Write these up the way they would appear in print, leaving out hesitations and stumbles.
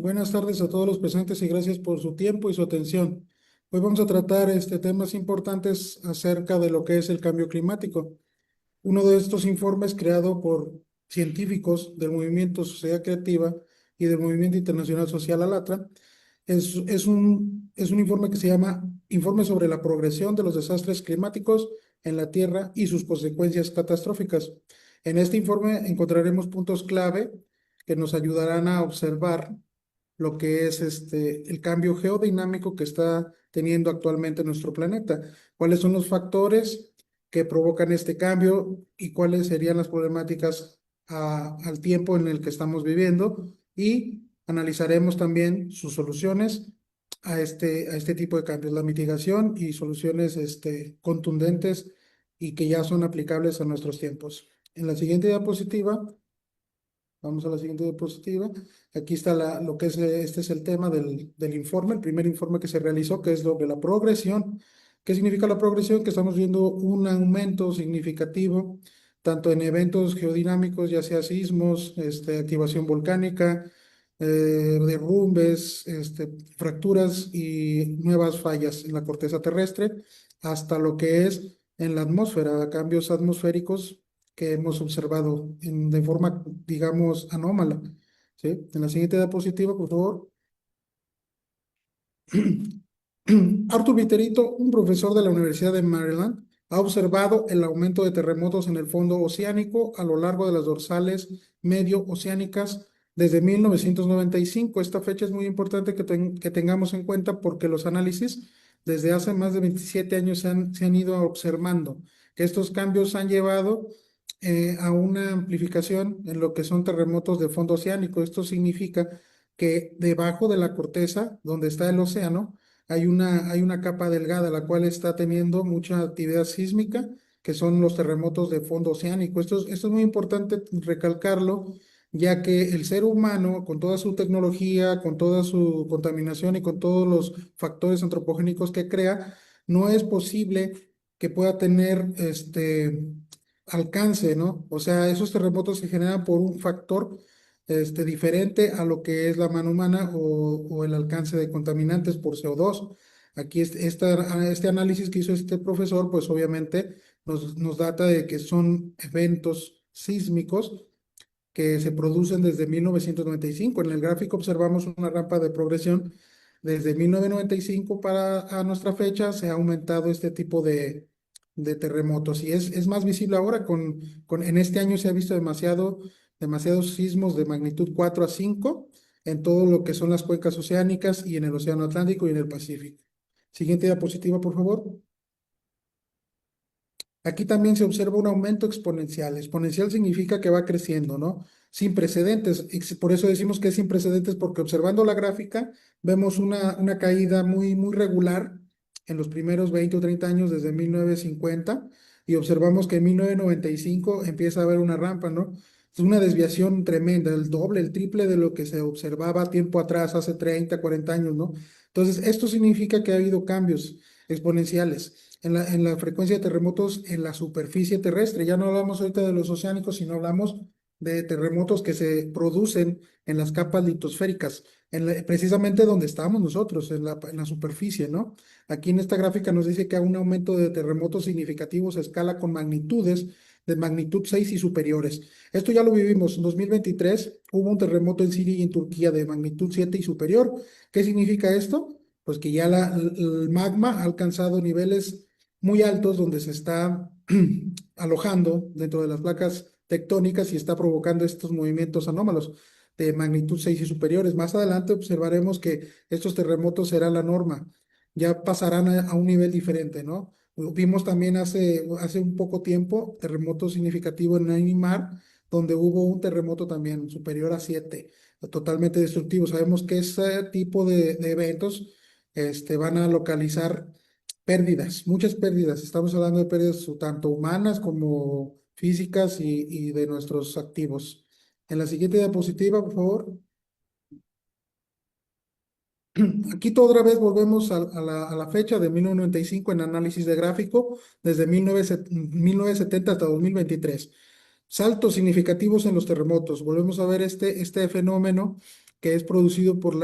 Buenas tardes a todos los presentes y gracias por su tiempo y su atención. Hoy vamos a tratar temas importantes acerca de lo que es el cambio climático. Uno de estos informes creado por científicos del Movimiento Sociedad Creativa y del Movimiento Internacional Social Alatra es un informe que se llama Informe sobre la progresión de los desastres climáticos en la Tierra y sus consecuencias catastróficas. En este informe encontraremos puntos clave que nos ayudarán a observar lo que es el cambio geodinámico que está teniendo actualmente nuestro planeta. ¿Cuáles son los factores que provocan este cambio y cuáles serían las problemáticas al tiempo en el que estamos viviendo? Y analizaremos también sus soluciones a este tipo de cambios, la mitigación y soluciones contundentes y que ya son aplicables a nuestros tiempos. En la siguiente diapositiva. Vamos a la siguiente diapositiva. Aquí está lo que es, este es el tema del informe, el primer informe que se realizó, que es lo de la progresión. ¿Qué significa la progresión? Que estamos viendo un aumento significativo, tanto en eventos geodinámicos, ya sea sismos, activación volcánica, derrumbes, fracturas y nuevas fallas en la corteza terrestre, hasta lo que es en la atmósfera, cambios atmosféricos que hemos observado de forma, digamos, anómala. ¿Sí? En la siguiente diapositiva, por favor. Arthur Viterito, un profesor de la Universidad de Maryland, ha observado el aumento de terremotos en el fondo oceánico a lo largo de las dorsales medio-oceánicas desde 1995. Esta fecha es muy importante que tengamos en cuenta porque los análisis desde hace más de 27 años se han ido observando que estos cambios han llevado a una amplificación en lo que son terremotos de fondo oceánico. Esto significa que debajo de la corteza, donde está el océano, hay una capa delgada, la cual está teniendo mucha actividad sísmica, que son los terremotos de fondo oceánico. Esto es muy importante recalcarlo, ya que el ser humano, con toda su tecnología, con toda su contaminación y con todos los factores antropogénicos que crea, no es posible que pueda tener alcance, ¿no? O sea, esos terremotos se generan por un factor diferente a lo que es la mano humana o el alcance de contaminantes por CO2. Aquí este análisis que hizo este profesor, pues obviamente nos data de que son eventos sísmicos que se producen desde 1995. En el gráfico observamos una rampa de progresión. Desde 1995 para a nuestra fecha se ha aumentado este tipo de terremotos y es más visible ahora en este año se ha visto demasiados sismos de magnitud 4 a 5 en todo lo que son las cuencas oceánicas y en el Océano Atlántico y en el Pacífico. Siguiente diapositiva, por favor. Aquí también se observa un aumento exponencial. Exponencial significa que va creciendo, ¿no? Sin precedentes. Por eso decimos que es sin precedentes, porque observando la gráfica vemos una caída muy, muy regular en los primeros 20 o 30 años desde 1950 y observamos que en 1995 empieza a haber una rampa, ¿no? Es una desviación tremenda, el doble, el triple de lo que se observaba tiempo atrás, hace 30, 40 años, ¿no? Entonces, esto significa que ha habido cambios exponenciales en la frecuencia de terremotos en la superficie terrestre. Ya no hablamos ahorita de los oceánicos, sino hablamos de terremotos que se producen en las capas litosféricas, precisamente donde estamos nosotros, en la superficie, ¿no? Aquí en esta gráfica nos dice que hay un aumento de terremotos significativos a escala con magnitudes de magnitud 6 y superiores. Esto ya lo vivimos. En 2023 hubo un terremoto en Siria y en Turquía de magnitud 7 y superior. ¿Qué significa esto? Pues que ya el magma ha alcanzado niveles muy altos donde se está alojando dentro de las placas tectónicas y está provocando estos movimientos anómalos de magnitud 6 y superiores. Más adelante observaremos que estos terremotos serán la norma, ya pasarán a un nivel diferente, ¿no? Vimos también hace un poco tiempo terremoto significativo en Neymar, donde hubo un terremoto también superior a 7, totalmente destructivo. Sabemos que ese tipo de eventos van a localizar pérdidas, muchas pérdidas. Estamos hablando de pérdidas tanto humanas como físicas y de nuestros activos. En la siguiente diapositiva, por favor. Aquí otra vez volvemos a la fecha de 1995 en análisis de gráfico, desde 1970 hasta 2023. Saltos significativos en los terremotos. Volvemos a ver este fenómeno que es producido por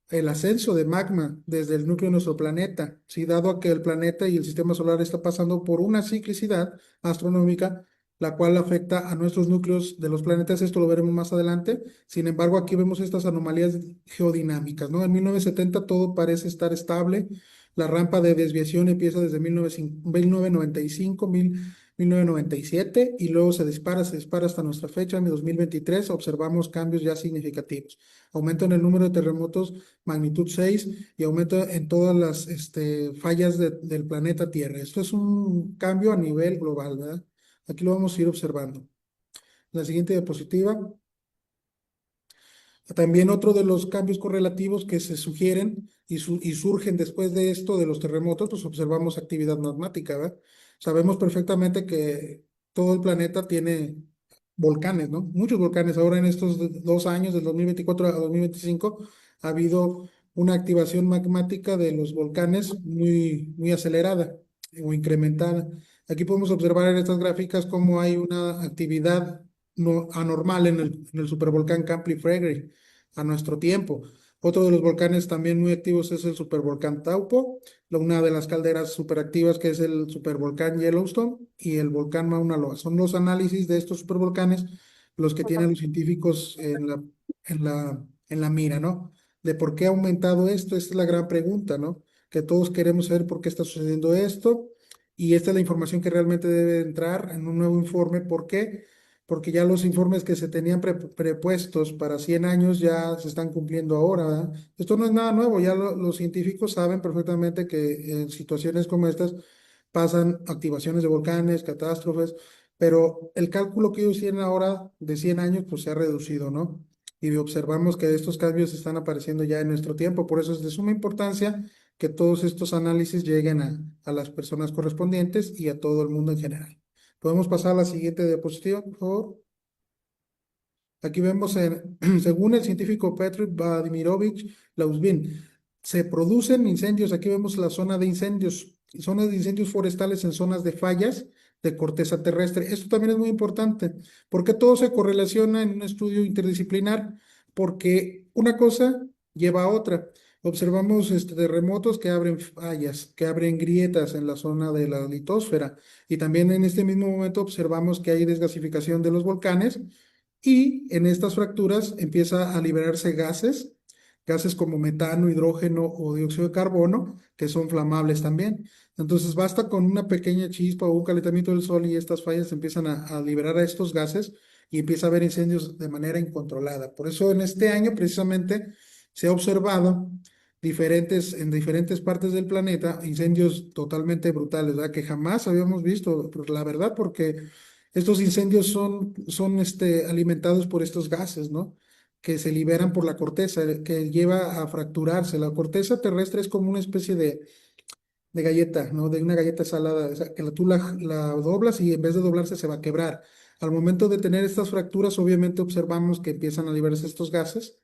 el ascenso de magma desde el núcleo de nuestro planeta. Sí, dado a que el planeta y el sistema solar está pasando por una ciclicidad astronómica, la cual afecta a nuestros núcleos de los planetas, esto lo veremos más adelante. Sin embargo, aquí vemos estas anomalías geodinámicas, ¿no? En 1970 todo parece estar estable. La rampa de desviación empieza desde 1995, 1997 y luego se dispara hasta nuestra fecha, en 2023, observamos cambios ya significativos. Aumento en el número de terremotos magnitud 6 y aumento en todas las fallas del planeta Tierra. Esto es un cambio a nivel global, ¿verdad? Aquí lo vamos a ir observando. La siguiente diapositiva. También otro de los cambios correlativos que se sugieren y surgen después de esto, de los terremotos, pues observamos actividad magmática, ¿verdad? Sabemos perfectamente que todo el planeta tiene volcanes, ¿no? Muchos volcanes. Ahora en estos 2 años, del 2024 a 2025, ha habido una activación magmática de los volcanes muy, muy acelerada o incrementada. Aquí podemos observar en estas gráficas cómo hay una actividad no, anormal en el supervolcán Campli-Freire a nuestro tiempo. Otro de los volcanes también muy activos es el supervolcán Taupo, una de las calderas superactivas que es el supervolcán Yellowstone y el volcán Mauna Loa. Son los análisis de estos supervolcanes los que tienen los científicos en la mira, ¿no? De por qué ha aumentado esto, esta es la gran pregunta, ¿no? Que todos queremos saber por qué está sucediendo esto y esta es la información que realmente debe entrar en un nuevo informe. ¿Por qué? Porque ya los informes que se tenían prepuestos para 100 años ya se están cumpliendo ahora, ¿verdad? Esto no es nada nuevo, ya los científicos saben perfectamente que en situaciones como estas pasan activaciones de volcanes, catástrofes, pero el cálculo que ellos tienen ahora de 100 años pues se ha reducido, ¿no? Y observamos que estos cambios están apareciendo ya en nuestro tiempo, por eso es de suma importancia que todos estos análisis lleguen a las personas correspondientes y a todo el mundo en general. Podemos pasar a la siguiente diapositiva, por favor. Aquí vemos, según el científico Petr Vladimirovich Lausbin, se producen incendios. Aquí vemos la zona de incendios, zonas de incendios forestales en zonas de fallas de corteza terrestre. Esto también es muy importante, porque todo se correlaciona en un estudio interdisciplinar, porque una cosa lleva a otra. Observamos terremotos que abren fallas, que abren grietas en la zona de la litosfera, y también en este mismo momento observamos que hay desgasificación de los volcanes y en estas fracturas empieza a liberarse gases, gases como metano, hidrógeno o dióxido de carbono, que son flamables también. Entonces basta con una pequeña chispa o un calentamiento del sol y estas fallas empiezan a liberar a estos gases y empieza a haber incendios de manera incontrolada. Por eso en este año precisamente se ha observado en diferentes partes del planeta incendios totalmente brutales, ¿verdad? Que jamás habíamos visto, pues, la verdad, porque estos incendios son alimentados por estos gases, ¿no? Que se liberan por la corteza, que lleva a fracturarse. La corteza terrestre es como una especie de galleta, ¿no? De una galleta salada, o sea, que tú la doblas y en vez de doblarse se va a quebrar. Al momento de tener estas fracturas, obviamente observamos que empiezan a liberarse estos gases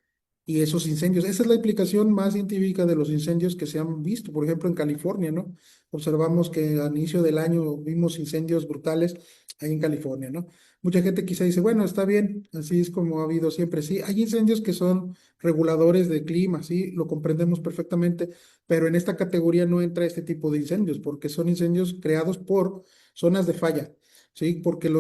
y esos incendios. Esa es la implicación más científica de los incendios que se han visto, por ejemplo, en California, ¿no? Observamos que al inicio del año vimos incendios brutales ahí en California, ¿no? Mucha gente quizá dice, bueno, está bien, así es como ha habido siempre. Sí, hay incendios que son reguladores de clima, sí, lo comprendemos perfectamente, pero en esta categoría no entra este tipo de incendios, porque son incendios creados por zonas de falla, ¿sí? Porque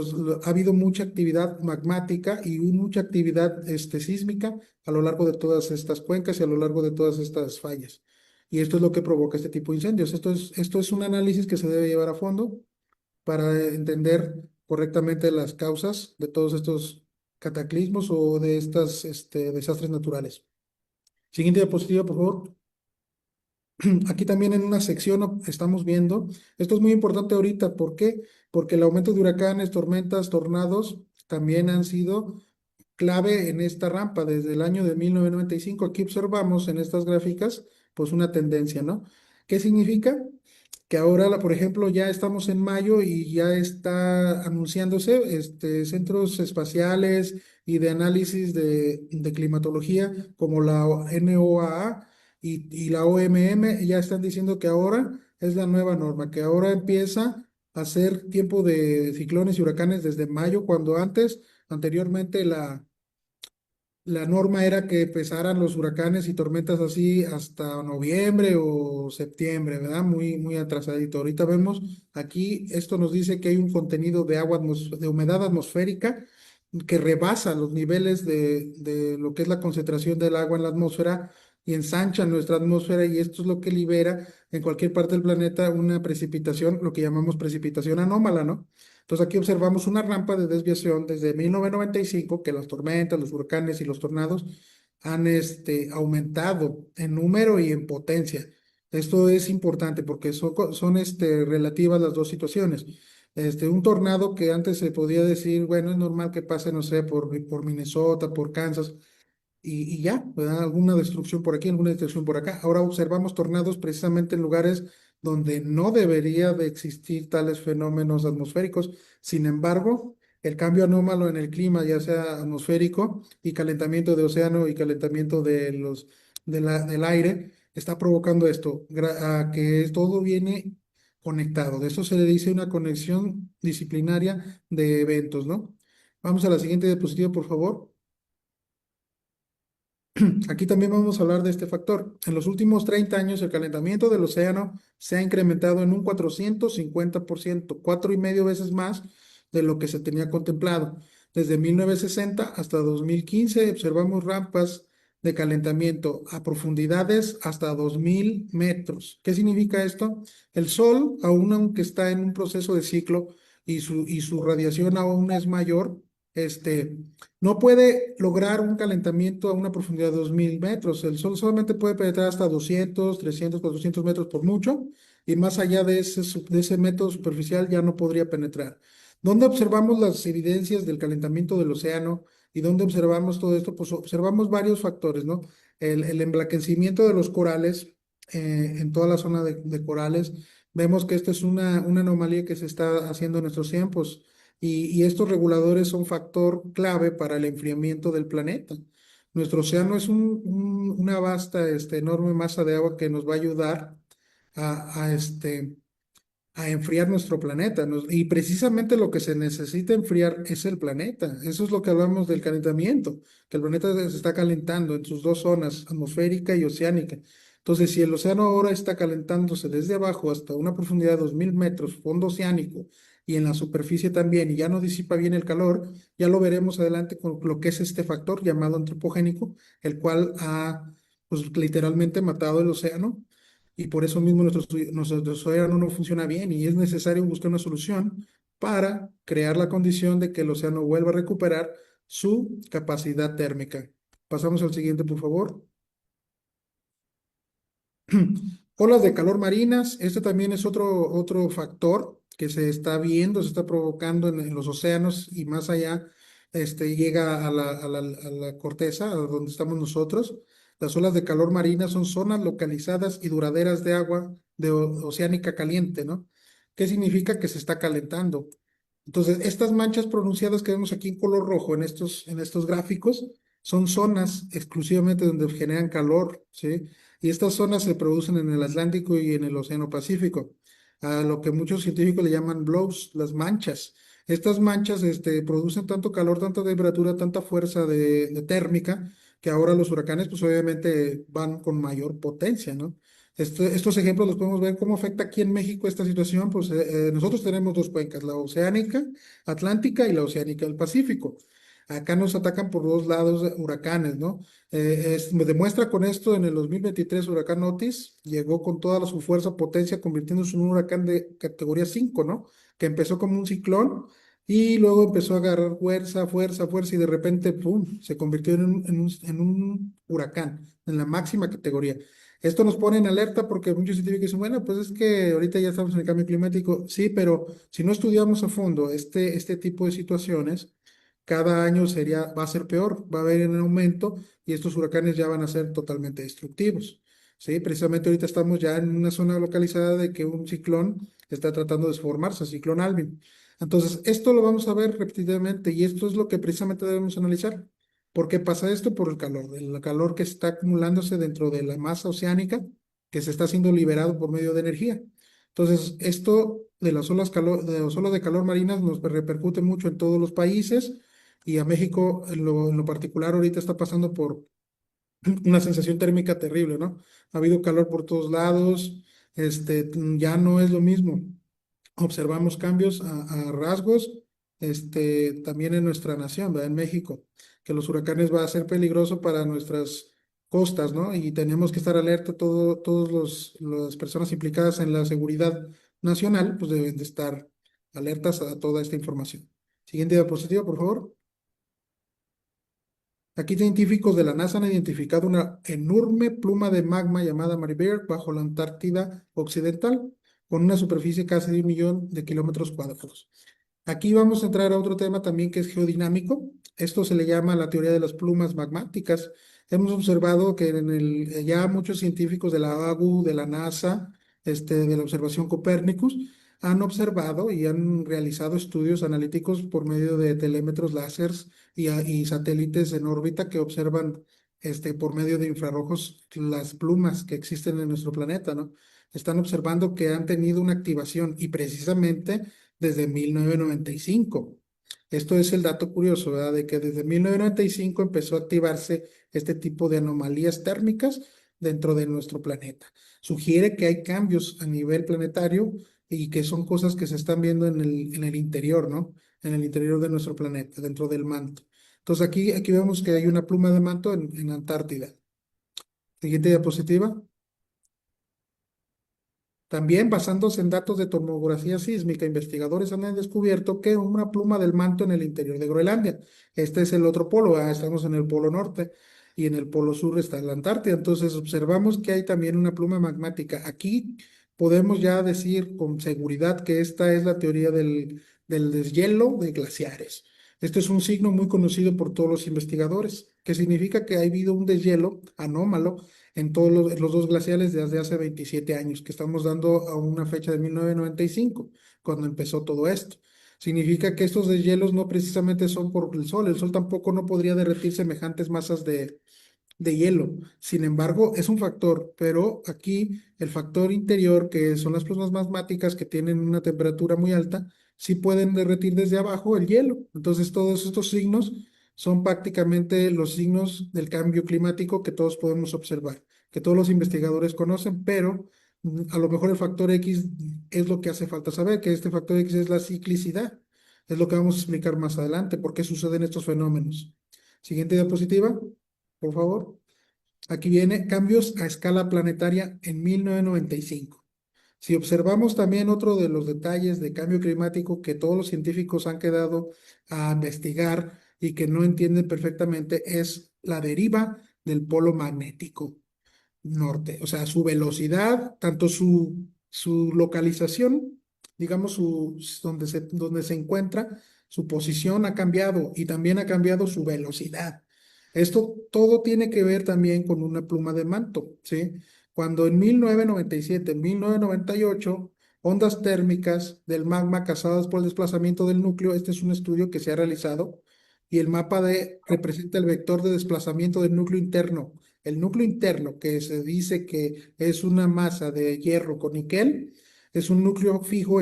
ha habido mucha actividad magmática y mucha actividad sísmica a lo largo de todas estas cuencas y a lo largo de todas estas fallas. Y esto es lo que provoca este tipo de incendios. Esto es un análisis que se debe llevar a fondo para entender correctamente las causas de todos estos cataclismos o de estos desastres naturales. Siguiente diapositiva, por favor. Aquí también en una sección estamos viendo, esto es muy importante ahorita, ¿por qué? Porque el aumento de huracanes, tormentas, tornados también han sido clave en esta rampa desde el año de 1995. Aquí observamos en estas gráficas pues una tendencia, ¿no? ¿Qué significa? Que ahora, por ejemplo, ya estamos en mayo y ya está anunciándose centros espaciales y de análisis de climatología como la NOAA y la OMM ya están diciendo que ahora es la nueva norma, que ahora empieza a ser tiempo de ciclones y huracanes desde mayo, cuando anteriormente la norma era que empezaran los huracanes y tormentas así hasta noviembre o septiembre, ¿verdad? Muy, muy atrasadito. Ahorita vemos aquí, esto nos dice que hay un contenido de agua, de humedad atmosférica que rebasa los niveles de lo que es la concentración del agua en la atmósfera y ensancha nuestra atmósfera y esto es lo que libera en cualquier parte del planeta una precipitación, lo que llamamos precipitación anómala, ¿no? Entonces aquí observamos una rampa de desviación desde 1995 que las tormentas, los huracanes y los tornados han aumentado en número y en potencia. Esto es importante porque son relativas las dos situaciones. Un tornado que antes se podía decir, bueno, es normal que pase, no sé, por Minnesota, por Kansas, y ya, ¿verdad? Alguna destrucción por aquí, alguna destrucción por acá. Ahora observamos tornados precisamente en lugares donde no debería de existir tales fenómenos atmosféricos. Sin embargo, el cambio anómalo en el clima, ya sea atmosférico y calentamiento de océano y calentamiento del aire, está provocando esto, a que todo viene conectado. De eso se le dice una conexión disciplinaria de eventos, ¿no? Vamos a la siguiente diapositiva, por favor. Aquí también vamos a hablar de este factor. En los últimos 30 años, el calentamiento del océano se ha incrementado en un 450%, 4,5 veces más de lo que se tenía contemplado. Desde 1960 hasta 2015 observamos rampas de calentamiento a profundidades hasta 2.000 metros. ¿Qué significa esto? El Sol, aún aunque está en un proceso de ciclo y su radiación aún es mayor, no puede lograr un calentamiento a una profundidad de 2.000 metros. El Sol solamente puede penetrar hasta 200, 300, 400 metros por mucho, y más allá de ese método superficial ya no podría penetrar. ¿Dónde observamos las evidencias del calentamiento del océano y dónde observamos todo esto? Pues observamos varios factores, ¿no? El emblanquecimiento de los corales en toda la zona de corales. Vemos que esta es una anomalía que se está haciendo en nuestros tiempos y estos reguladores son factor clave para el enfriamiento del planeta. Nuestro océano es una vasta, enorme masa de agua que nos va a ayudar a enfriar nuestro planeta. Y precisamente lo que se necesita enfriar es el planeta. Eso es lo que hablamos del calentamiento, que el planeta se está calentando en sus dos zonas, atmosférica y oceánica. Entonces, si el océano ahora está calentándose desde abajo hasta una profundidad de 2.000 metros, fondo oceánico, y en la superficie también, y ya no disipa bien el calor, ya lo veremos adelante con lo que es este factor llamado antropogénico, el cual ha, pues, literalmente matado el océano y por eso mismo nuestro océano no funciona bien y es necesario buscar una solución para crear la condición de que el océano vuelva a recuperar su capacidad térmica. Pasamos al siguiente, por favor. Olas de calor marinas, este también es otro factor que se está viendo, se está provocando en los océanos y más allá, llega a la corteza, a donde estamos nosotros. Las olas de calor marina son zonas localizadas y duraderas de agua oceánica caliente, ¿no? ¿Qué significa que se está calentando? Entonces, estas manchas pronunciadas que vemos aquí en color rojo en estos gráficos son zonas exclusivamente donde generan calor, ¿sí? Y estas zonas se producen en el Atlántico y en el Océano Pacífico, a lo que muchos científicos le llaman blows, las manchas. Estas manchas producen tanto calor, tanta temperatura, tanta fuerza de térmica, que ahora los huracanes, pues obviamente van con mayor potencia, ¿no? Estos ejemplos los podemos ver cómo afecta aquí en México esta situación. Pues nosotros tenemos dos cuencas, la oceánica, Atlántica y la oceánica del Pacífico. Acá nos atacan por dos lados huracanes, ¿no? Me demuestra con esto en el 2023 huracán Otis llegó con toda su fuerza, potencia, convirtiéndose en un huracán de categoría 5, ¿no? Que empezó como un ciclón y luego empezó a agarrar fuerza, fuerza, fuerza y de repente, ¡pum!, se convirtió en un huracán, en la máxima categoría. Esto nos pone en alerta porque muchos científicos dicen, bueno, pues es que ahorita ya estamos en el cambio climático. Sí, pero si no estudiamos a fondo este tipo de situaciones, cada año va a ser peor, va a haber un aumento y estos huracanes ya van a ser totalmente destructivos. Sí, precisamente ahorita estamos ya en una zona localizada de que un ciclón está tratando de formarse, ciclón Alvin. Entonces, esto lo vamos a ver repetidamente y esto es lo que precisamente debemos analizar. ¿Por qué pasa esto? Por el calor que está acumulándose dentro de la masa oceánica que se está siendo liberado por medio de energía. Entonces, esto de las olas de calor marinas nos repercute mucho en todos los países y a México en lo particular ahorita está pasando por una sensación térmica terrible, ¿no? Ha habido calor por todos lados, ya no es lo mismo. Observamos cambios a rasgos, también en nuestra nación, ¿verdad? En México, que los huracanes va a ser peligroso para nuestras costas, ¿no? Y tenemos que estar alerta, todos las personas implicadas en la seguridad nacional, pues deben de estar alertas a toda esta información. Siguiente diapositiva, por favor. Aquí científicos de la NASA han identificado una enorme pluma de magma llamada Mary Bear bajo la Antártida Occidental, con una superficie casi de 1 millón de kilómetros cuadrados. Aquí vamos a entrar a otro tema también que es geodinámico. Esto se le llama la teoría de las plumas magmáticas. Hemos observado que ya muchos científicos de la AGU, de la NASA, de la observación Copérnicus, han observado y han realizado estudios analíticos por medio de telémetros láseres y satélites en órbita que observan por medio de infrarrojos las plumas que existen en nuestro planeta, ¿no? Están observando que han tenido una activación y precisamente desde 1995. Esto es el dato curioso, ¿verdad? De que desde 1995 empezó a activarse este tipo de anomalías térmicas dentro de nuestro planeta. Sugiere que hay cambios a nivel planetario y que son cosas que se están viendo en el interior, ¿no? En el interior de nuestro planeta, dentro del manto. Entonces aquí vemos que hay una pluma de manto en Antártida. Siguiente diapositiva. También basándose en datos de tomografía sísmica, investigadores han descubierto que una pluma del manto en el interior de Groenlandia. Este es el otro polo, estamos en el polo norte y en el polo sur está la Antártida. Entonces observamos que hay también una pluma magmática. Aquí podemos ya decir con seguridad que esta es la teoría del deshielo de glaciares. Este es un signo muy conocido por todos los investigadores, que significa que ha habido un deshielo anómalo en todos los dos glaciales desde hace 27 años, que estamos dando a una fecha de 1995, cuando empezó todo esto. Significa que estos deshielos no precisamente son por el sol tampoco no podría derretir semejantes masas de hielo. Sin embargo, es un factor, pero aquí el factor interior, que son las plasmas magmáticas que tienen una temperatura muy alta, sí pueden derretir desde abajo el hielo. Entonces, todos estos signos son prácticamente los signos del cambio climático que todos podemos observar, que todos los investigadores conocen, pero a lo mejor el factor X es lo que hace falta saber, que este factor X es la ciclicidad. Es lo que vamos a explicar más adelante, por qué suceden estos fenómenos. Siguiente diapositiva, por favor. Aquí viene cambios a escala planetaria en 1995. Si observamos también otro de los detalles de cambio climático que todos los científicos han quedado a investigar y que no entienden perfectamente es la deriva del polo magnético norte, o sea, su velocidad, tanto su localización, digamos, donde se encuentra, su posición ha cambiado y también ha cambiado su velocidad. Esto todo tiene que ver también con una pluma de manto, ¿sí? Cuando en 1997, en 1998, ondas térmicas del magma causadas por el desplazamiento del núcleo, este es un estudio que se ha realizado, y el mapa representa el vector de desplazamiento del núcleo interno. El núcleo interno, que se dice que es una masa de hierro con níquel, es un núcleo fijo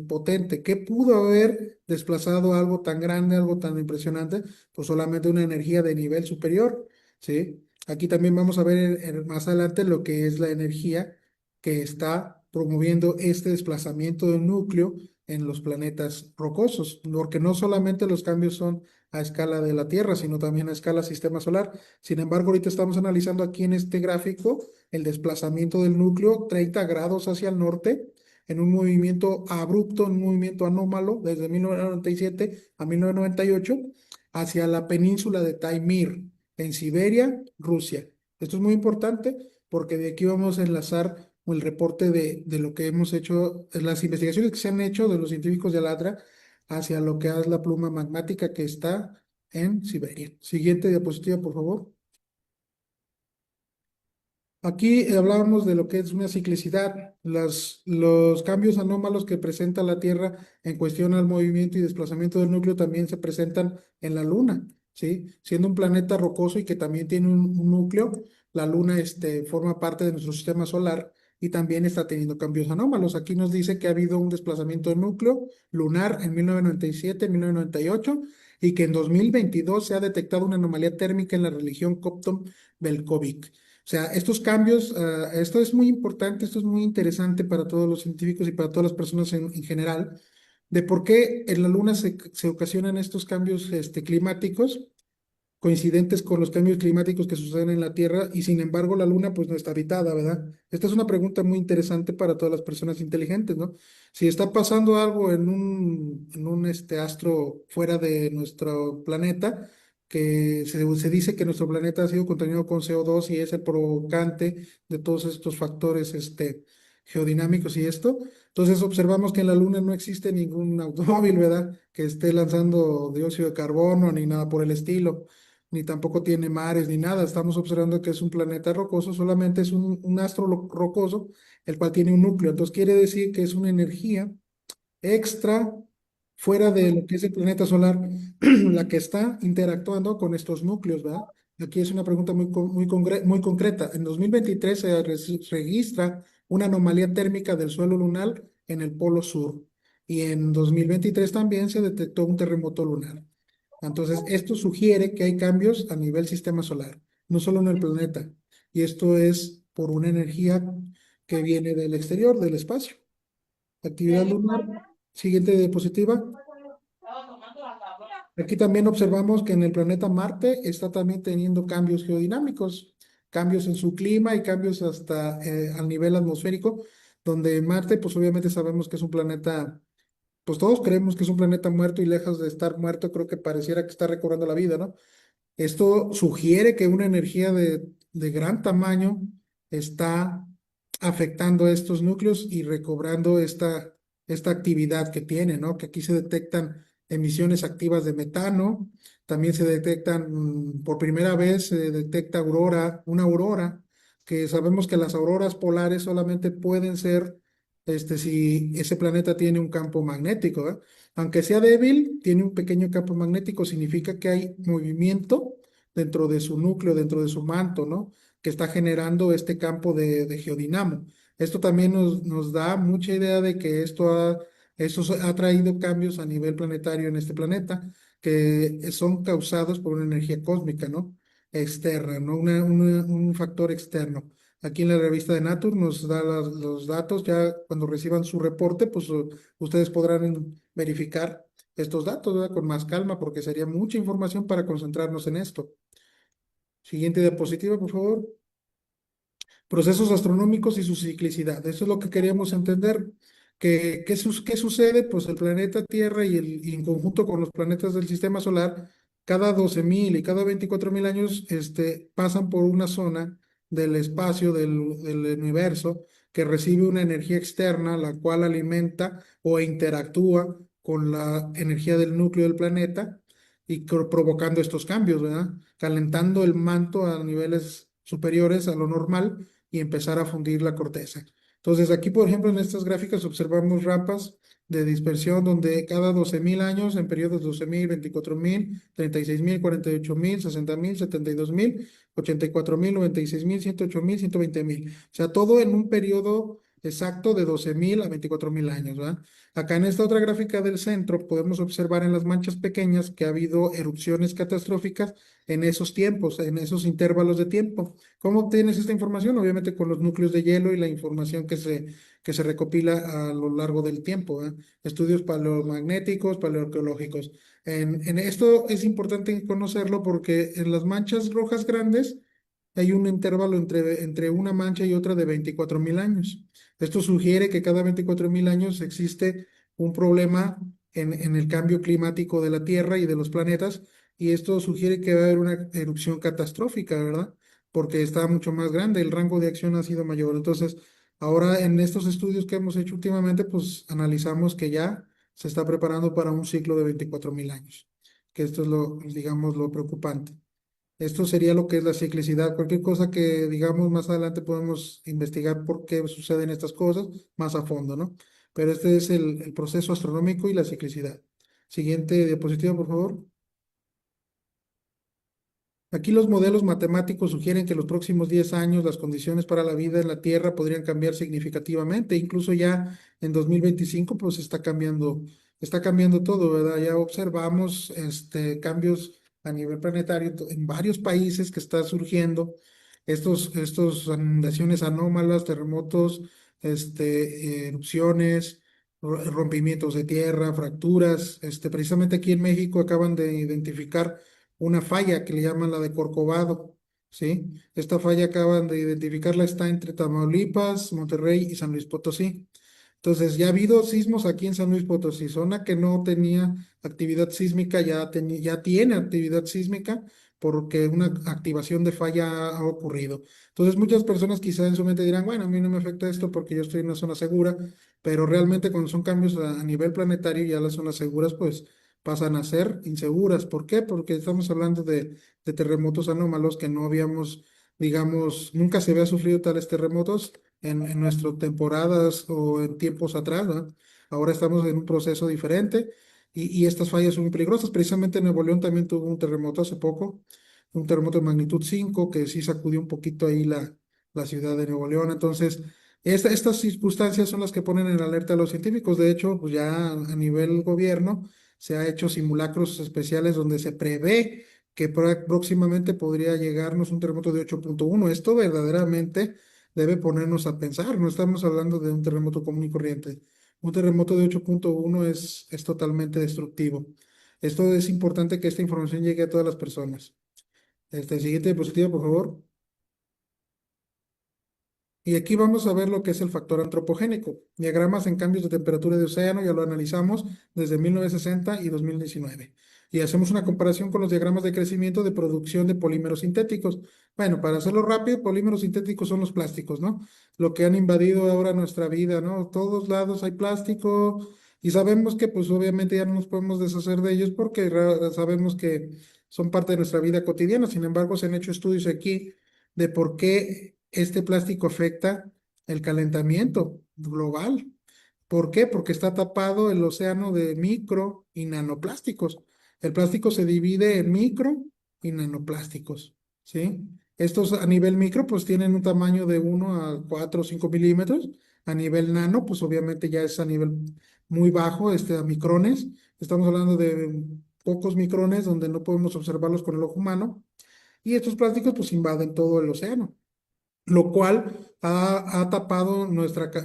potente. ¿Qué pudo haber desplazado algo tan grande, algo tan impresionante? Pues solamente una energía de nivel superior, ¿sí? Aquí también vamos a ver más adelante lo que es la energía que está promoviendo este desplazamiento del núcleo en los planetas rocosos, porque no solamente los cambios son a escala de la Tierra, sino también a escala sistema solar. Sin embargo, ahorita estamos analizando aquí en este gráfico el desplazamiento del núcleo 30 grados hacia el norte en un movimiento abrupto, en un movimiento anómalo desde 1997 a 1998 hacia la península de Taimir, en Siberia, Rusia. Esto es muy importante porque de aquí vamos a enlazar el reporte de lo que hemos hecho, las investigaciones que se han hecho de los científicos de Alatra hacia lo que es la pluma magmática que está en Siberia. Siguiente diapositiva, por favor. Aquí hablábamos de lo que es una ciclicidad, los cambios anómalos que presenta la Tierra en cuestión al movimiento y desplazamiento del núcleo también se presentan en la Luna, ¿sí? Siendo un planeta rocoso y que también tiene un núcleo, la Luna forma parte de nuestro sistema solar y también está teniendo cambios anómalos. Aquí nos dice que ha habido un desplazamiento de núcleo lunar en 1997, 1998 y que en 2022 se ha detectado una anomalía térmica en la región Copton-Belcovic. O sea, estos cambios, esto es muy importante, esto es muy interesante para todos los científicos y para todas las personas en general, de por qué en la Luna se ocasionan estos cambios climáticos coincidentes con los cambios climáticos que suceden en la Tierra y sin embargo la Luna pues no está habitada, ¿verdad? Esta es una pregunta muy interesante para todas las personas inteligentes, ¿no? Si está pasando algo en un astro fuera de nuestro planeta, que se dice que nuestro planeta ha sido contaminado con CO2 y es el provocante de todos estos factores geodinámicos y esto. Entonces observamos que en la Luna no existe ningún automóvil, ¿verdad? Que esté lanzando dióxido de carbono ni nada por el estilo, ni tampoco tiene mares ni nada. Estamos observando que es un planeta rocoso, solamente es un astro rocoso, el cual tiene un núcleo. Entonces quiere decir que es una energía extra fuera de lo que es el planeta solar, la que está interactuando con estos núcleos, ¿verdad? Aquí es una pregunta muy concreta. En 2023 se registra una anomalía térmica del suelo lunar en el polo sur y en 2023 también se detectó un terremoto lunar. Entonces, esto sugiere que hay cambios a nivel sistema solar, no solo en el planeta. Y esto es por una energía que viene del exterior, del espacio. Actividad lunar. Siguiente diapositiva. Aquí también observamos que en el planeta Marte está también teniendo cambios geodinámicos, cambios en su clima y cambios hasta al nivel atmosférico, donde Marte, pues obviamente sabemos que es un planeta, pues todos creemos que es un planeta muerto y lejos de estar muerto, creo que pareciera que está recobrando la vida, ¿no? Esto sugiere que una energía de gran tamaño está afectando estos núcleos y recobrando esta actividad que tiene, ¿no? Que aquí se detectan emisiones activas de metano, también se detectan, por primera vez se detecta una aurora, que sabemos que las auroras polares solamente pueden ser, si ese planeta tiene un campo magnético, ¿eh? Aunque sea débil, tiene un pequeño campo magnético, significa que hay movimiento dentro de su núcleo, dentro de su manto, ¿no? Que está generando este campo de geodinamo. Esto también nos da mucha idea de que esto ha traído cambios a nivel planetario en este planeta, que son causados por una energía cósmica, ¿no? Externa, ¿no? Un factor externo. Aquí en la revista de Nature nos da los datos, ya cuando reciban su reporte, pues ustedes podrán verificar estos datos, ¿verdad? Con más calma, porque sería mucha información para concentrarnos en esto. Siguiente diapositiva, por favor. Procesos astronómicos y su ciclicidad. Eso es lo que queríamos entender. ¿Qué sucede? Pues el planeta Tierra y en conjunto con los planetas del sistema solar, cada 12.000 y cada 24.000 años pasan por una zona del espacio del universo que recibe una energía externa, la cual alimenta o interactúa con la energía del núcleo del planeta y provocando estos cambios, ¿verdad? Calentando el manto a niveles superiores a lo normal y empezar a fundir la corteza. Entonces, aquí, por ejemplo, en estas gráficas observamos rampas de dispersión donde cada 12.000 años, en periodos 12.000, 24.000, 36.000, 48.000, 60.000, 72.000, 84.000, 96.000, 108.000, 120.000. O sea, todo en un periodo exacto de 12.000 a 24.000 años, ¿verdad? Acá en esta otra gráfica del centro podemos observar en las manchas pequeñas que ha habido erupciones catastróficas en esos tiempos, en esos intervalos de tiempo. ¿Cómo obtienes esta información? Obviamente con los núcleos de hielo y la información que se recopila a lo largo del tiempo, ¿eh? Estudios paleomagnéticos, paleoarqueológicos. En esto es importante conocerlo porque en las manchas rojas grandes hay un intervalo entre una mancha y otra de 24.000 años. Esto sugiere que cada 24.000 años existe un problema en el cambio climático de la Tierra y de los planetas, y esto sugiere que va a haber una erupción catastrófica, ¿verdad? Porque está mucho más grande, el rango de acción ha sido mayor. Entonces, ahora en estos estudios que hemos hecho últimamente, pues analizamos que ya se está preparando para un ciclo de 24.000 años, que esto es digamos, lo preocupante. Esto sería lo que es la ciclicidad. Cualquier cosa que digamos más adelante podemos investigar por qué suceden estas cosas más a fondo, ¿no? Pero este es el proceso astronómico y la ciclicidad. Siguiente diapositiva, por favor. Aquí los modelos matemáticos sugieren que en los próximos 10 años las condiciones para la vida en la Tierra podrían cambiar significativamente. Incluso ya en 2025 pues está cambiando está cambiando todo, ¿verdad? Ya observamos cambios a nivel planetario en varios países que está surgiendo estos inundaciones anómalas, terremotos, erupciones, rompimientos de tierra, fracturas. Precisamente aquí en México acaban de identificar una falla que le llaman la de Corcovado, ¿sí? Esta falla acaban de identificarla, está entre Tamaulipas, Monterrey y San Luis Potosí. Entonces, ya ha habido sismos aquí en San Luis Potosí, zona que no tenía actividad sísmica, ya tiene actividad sísmica porque una activación de falla ha ocurrido. Entonces, muchas personas quizá en su mente dirán, bueno, a mí no me afecta esto porque yo estoy en una zona segura, pero realmente cuando son cambios a nivel planetario, ya las zonas seguras pues pasan a ser inseguras. ¿Por qué? Porque estamos hablando de terremotos anómalos que no habíamos, digamos, nunca se había sufrido tales terremotos en nuestras temporadas o en tiempos atrás, ¿no? Ahora estamos en un proceso diferente y estas fallas son muy peligrosas. Precisamente Nuevo León también tuvo un terremoto hace poco, un terremoto de magnitud 5 que sí sacudió un poquito ahí la ciudad de Nuevo León. Entonces, estas circunstancias son las que ponen en alerta a los científicos. De hecho, pues ya a nivel gobierno se ha hecho simulacros especiales donde se prevé que próximamente podría llegarnos un terremoto de 8.1. Esto verdaderamente debe ponernos a pensar. No estamos hablando de un terremoto común y corriente. Un terremoto de 8.1 es totalmente destructivo. Esto es importante que esta información llegue a todas las personas. Siguiente diapositiva, por favor. Y aquí vamos a ver lo que es el factor antropogénico. Diagramas en cambios de temperatura de océano, ya lo analizamos desde 1960 y 2019. Y hacemos una comparación con los diagramas de crecimiento de producción de polímeros sintéticos. Bueno, para hacerlo rápido, polímeros sintéticos son los plásticos, ¿no? Lo que han invadido ahora nuestra vida, ¿no? Todos lados hay plástico y sabemos que pues obviamente ya no nos podemos deshacer de ellos porque sabemos que son parte de nuestra vida cotidiana. Sin embargo, se han hecho estudios aquí de por qué este plástico afecta el calentamiento global. ¿Por qué? Porque está tapado el océano de micro y nanoplásticos. El plástico se divide en micro y nanoplásticos, ¿sí? Estos a nivel micro pues tienen un tamaño de 1 a 4 o 5 milímetros. A nivel nano pues obviamente ya es a nivel muy bajo, a micrones. Estamos hablando de pocos micrones donde no podemos observarlos con el ojo humano. Y estos plásticos pues invaden todo el océano, lo cual ha tapado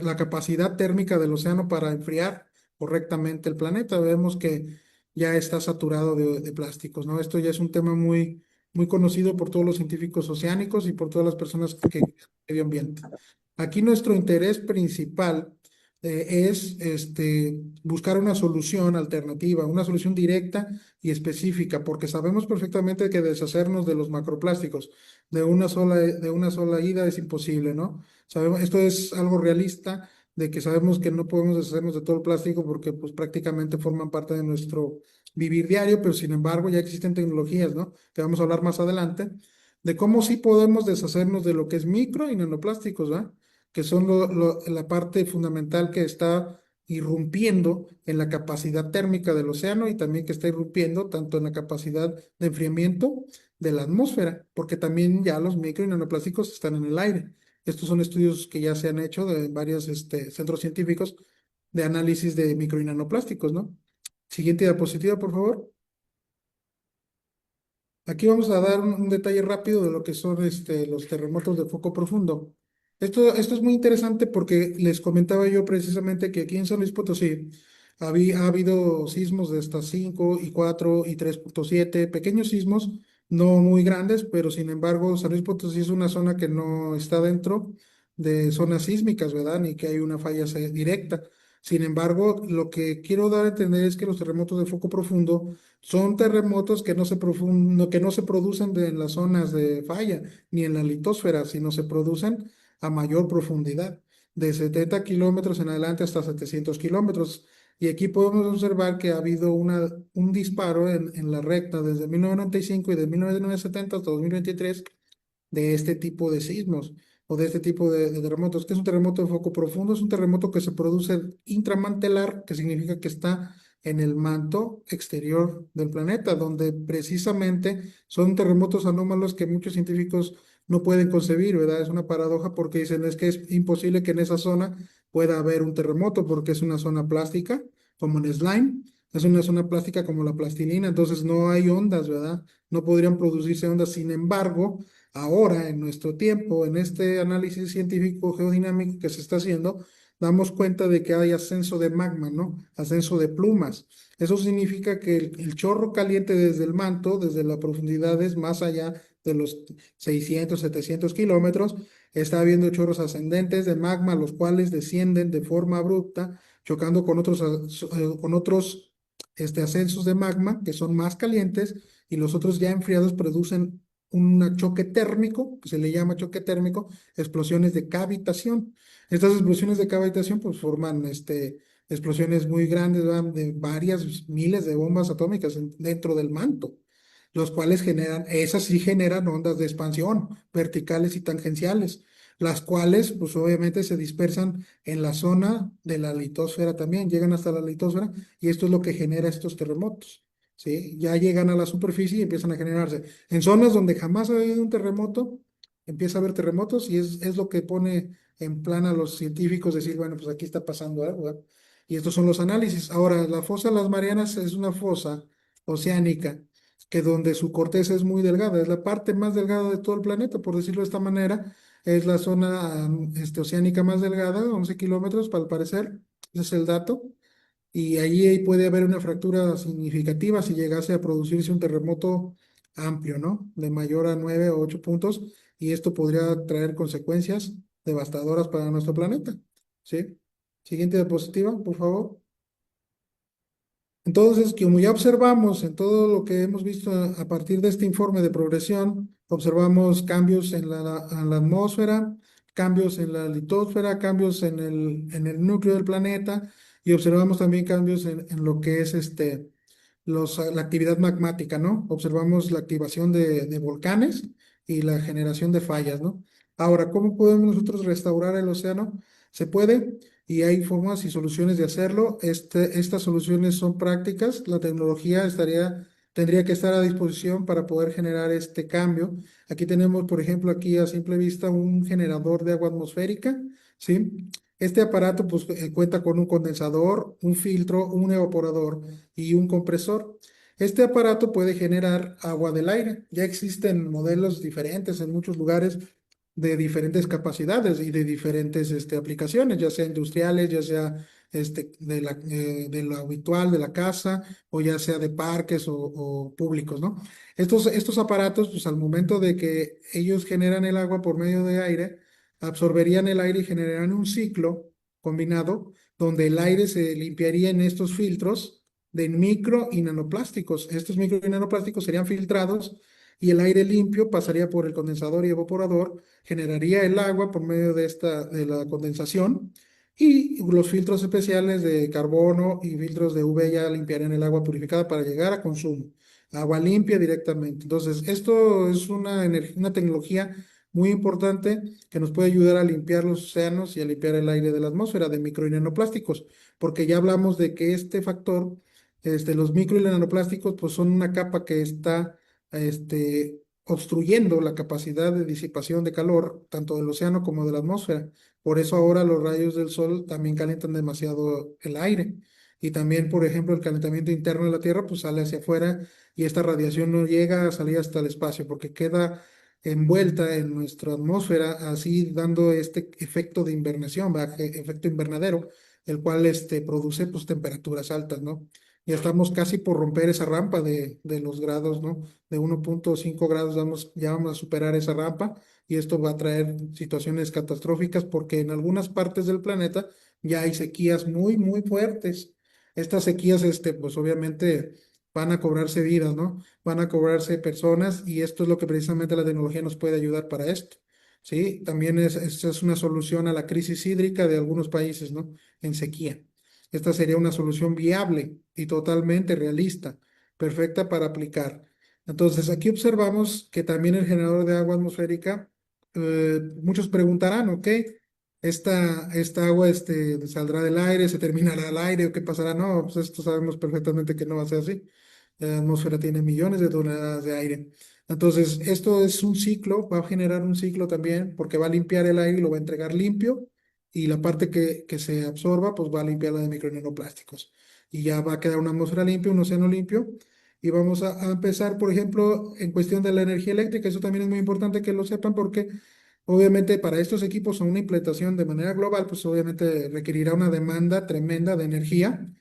la capacidad térmica del océano para enfriar correctamente el planeta. Vemos que ya está saturado de plásticos, ¿no? Esto ya es un tema muy, muy conocido por todos los científicos oceánicos y por todas las personas que medio ambiente. Aquí nuestro interés principal es buscar una solución alternativa, una solución directa y específica, porque sabemos perfectamente que deshacernos de los macroplásticos de una sola ida es imposible, ¿no? Sabemos, esto es algo realista, de que sabemos que no podemos deshacernos de todo el plástico porque pues prácticamente forman parte de nuestro vivir diario, pero sin embargo ya existen tecnologías, ¿no? Que vamos a hablar más adelante, de cómo sí podemos deshacernos de lo que es micro y nanoplásticos, ¿verdad? Que son la parte fundamental que está irrumpiendo en la capacidad térmica del océano y también que está irrumpiendo tanto en la capacidad de enfriamiento de la atmósfera, porque también ya los micro y nanoplásticos están en el aire. Estos son estudios que ya se han hecho de varios centros científicos de análisis de micro y nanoplásticos, ¿no? Siguiente diapositiva, por favor. Aquí vamos a dar un detalle rápido de lo que son los terremotos de foco profundo. Esto es muy interesante porque les comentaba yo precisamente que aquí en San Luis Potosí ha habido sismos de hasta 5 y 4 y 3.7 pequeños sismos, no muy grandes, pero sin embargo San Luis Potosí es una zona que no está dentro de zonas sísmicas, ¿verdad? Ni que hay una falla directa. Sin embargo, lo que quiero dar a entender es que los terremotos de foco profundo son terremotos que no se producen en las zonas de falla ni en la litosfera, sino se producen a mayor profundidad, de 70 kilómetros en adelante hasta 700 kilómetros. Y aquí podemos observar que ha habido un disparo en la recta desde 1995 y de 1970 hasta 2023 de este tipo de sismos o de este tipo de terremotos. ¿Qué es un terremoto de foco profundo? Es un terremoto que se produce intramantelar, que significa que está en el manto exterior del planeta, donde precisamente son terremotos anómalos que muchos científicos no pueden concebir, ¿verdad? Es una paradoja porque dicen es que es imposible que en esa zona pueda haber un terremoto porque es una zona plástica como en slime. Es una zona plástica como la plastilina, entonces no hay ondas, ¿verdad? No podrían producirse ondas. Sin embargo, ahora, en nuestro tiempo, en este análisis científico geodinámico que se está haciendo, damos cuenta de que hay ascenso de magma, ¿no? Ascenso de plumas. Eso significa que el chorro caliente desde el manto, desde las profundidades más allá de los 600, 700 kilómetros, está habiendo chorros ascendentes de magma, los cuales descienden de forma abrupta, chocando con otros ascensos de magma que son más calientes y los otros ya enfriados producen un choque térmico, que se le llama choque térmico, explosiones de cavitación. Estas explosiones de cavitación pues forman explosiones muy grandes, ¿verdad? De varias miles de bombas atómicas dentro del manto, los cuales generan, esas sí generan ondas de expansión verticales y tangenciales, las cuales pues obviamente se dispersan en la zona de la litosfera también, llegan hasta la litosfera y esto es lo que genera estos terremotos. ¿Sí? Ya llegan a la superficie y empiezan a generarse. En zonas donde jamás ha habido un terremoto, empieza a haber terremotos y es lo que pone en plan a los científicos decir, bueno, pues aquí está pasando algo, ¿verdad? Y estos son los análisis. Ahora, la fosa de las Marianas es una fosa oceánica que donde su corteza es muy delgada, es la parte más delgada de todo el planeta, por decirlo de esta manera, es la zona oceánica más delgada, 11 kilómetros para el parecer, ese es el dato, y ahí puede haber una fractura significativa si llegase a producirse un terremoto amplio, ¿no? De mayor a 9 o 8 puntos, y esto podría traer consecuencias devastadoras para nuestro planeta, ¿sí? Siguiente diapositiva, por favor. Entonces, como ya observamos en todo lo que hemos visto a partir de este informe de progresión, observamos cambios en la atmósfera, cambios en la litosfera, cambios en el núcleo del planeta y observamos también cambios en lo que es la actividad magmática, ¿no? Observamos la activación de volcanes y la generación de fallas, ¿no? Ahora, ¿cómo podemos nosotros restaurar el océano? Se puede y hay formas y soluciones de hacerlo. Estas soluciones son prácticas, la tecnología tendría que estar a disposición para poder generar este cambio. Aquí tenemos, por ejemplo, aquí a simple vista un generador de agua atmosférica, ¿sí? Este aparato pues, cuenta con un condensador, un filtro, un evaporador y un compresor. Este aparato puede generar agua del aire. Ya existen modelos diferentes en muchos lugares de diferentes capacidades y de diferentes aplicaciones, ya sea industriales, ya sea de lo habitual de la casa o ya sea de parques o públicos, ¿no? Estos aparatos, pues al momento de que ellos generan el agua por medio de aire, absorberían el aire y generarían un ciclo combinado donde el aire se limpiaría en estos filtros de micro y nanoplásticos. Estos micro y nanoplásticos serían filtrados y el aire limpio pasaría por el condensador y evaporador, generaría el agua por medio de la condensación y los filtros especiales de carbono y filtros de UV ya limpiarían el agua purificada para llegar a consumo. Agua limpia directamente. Entonces, esto es una tecnología muy importante que nos puede ayudar a limpiar los océanos y a limpiar el aire de la atmósfera de micro y nanoplásticos, porque ya hablamos de que este factor, los micro y nanoplásticos, pues son una capa que está obstruyendo la capacidad de disipación de calor, tanto del océano como de la atmósfera. Por eso ahora los rayos del sol también calientan demasiado el aire. Y también, por ejemplo, el calentamiento interno de la Tierra, pues sale hacia afuera y esta radiación no llega a salir hasta el espacio porque queda envuelta en nuestra atmósfera, así dando este efecto de invernación, efecto invernadero, el cual produce pues, temperaturas altas, ¿no? Ya estamos casi por romper esa rampa de los grados, ¿no? De 1,5 grados ya vamos a superar esa rampa y esto va a traer situaciones catastróficas porque en algunas partes del planeta ya hay sequías muy, muy fuertes. Estas sequías, pues obviamente van a cobrarse vidas, ¿no? Van a cobrarse personas y esto es lo que precisamente la tecnología nos puede ayudar para esto. Sí, también esta es una solución a la crisis hídrica de algunos países, ¿no? En sequía. Esta sería una solución viable y totalmente realista, perfecta para aplicar. Entonces, aquí observamos que también el generador de agua atmosférica, muchos preguntarán, ¿ok? Esta agua saldrá del aire, se terminará al aire o qué pasará. No, pues esto sabemos perfectamente que no va a ser así. La atmósfera tiene millones de toneladas de aire. Entonces, esto es un ciclo, va a generar un ciclo también porque va a limpiar el aire y lo va a entregar limpio y la parte que se absorba, pues va a limpiar la de micro y nanoplásticos. y ya va a quedar una atmósfera limpia, un océano limpio. Y vamos a empezar, por ejemplo, en cuestión de la energía eléctrica. Eso también es muy importante que lo sepan porque obviamente para estos equipos a una implementación de manera global, pues obviamente requerirá una demanda tremenda de energía,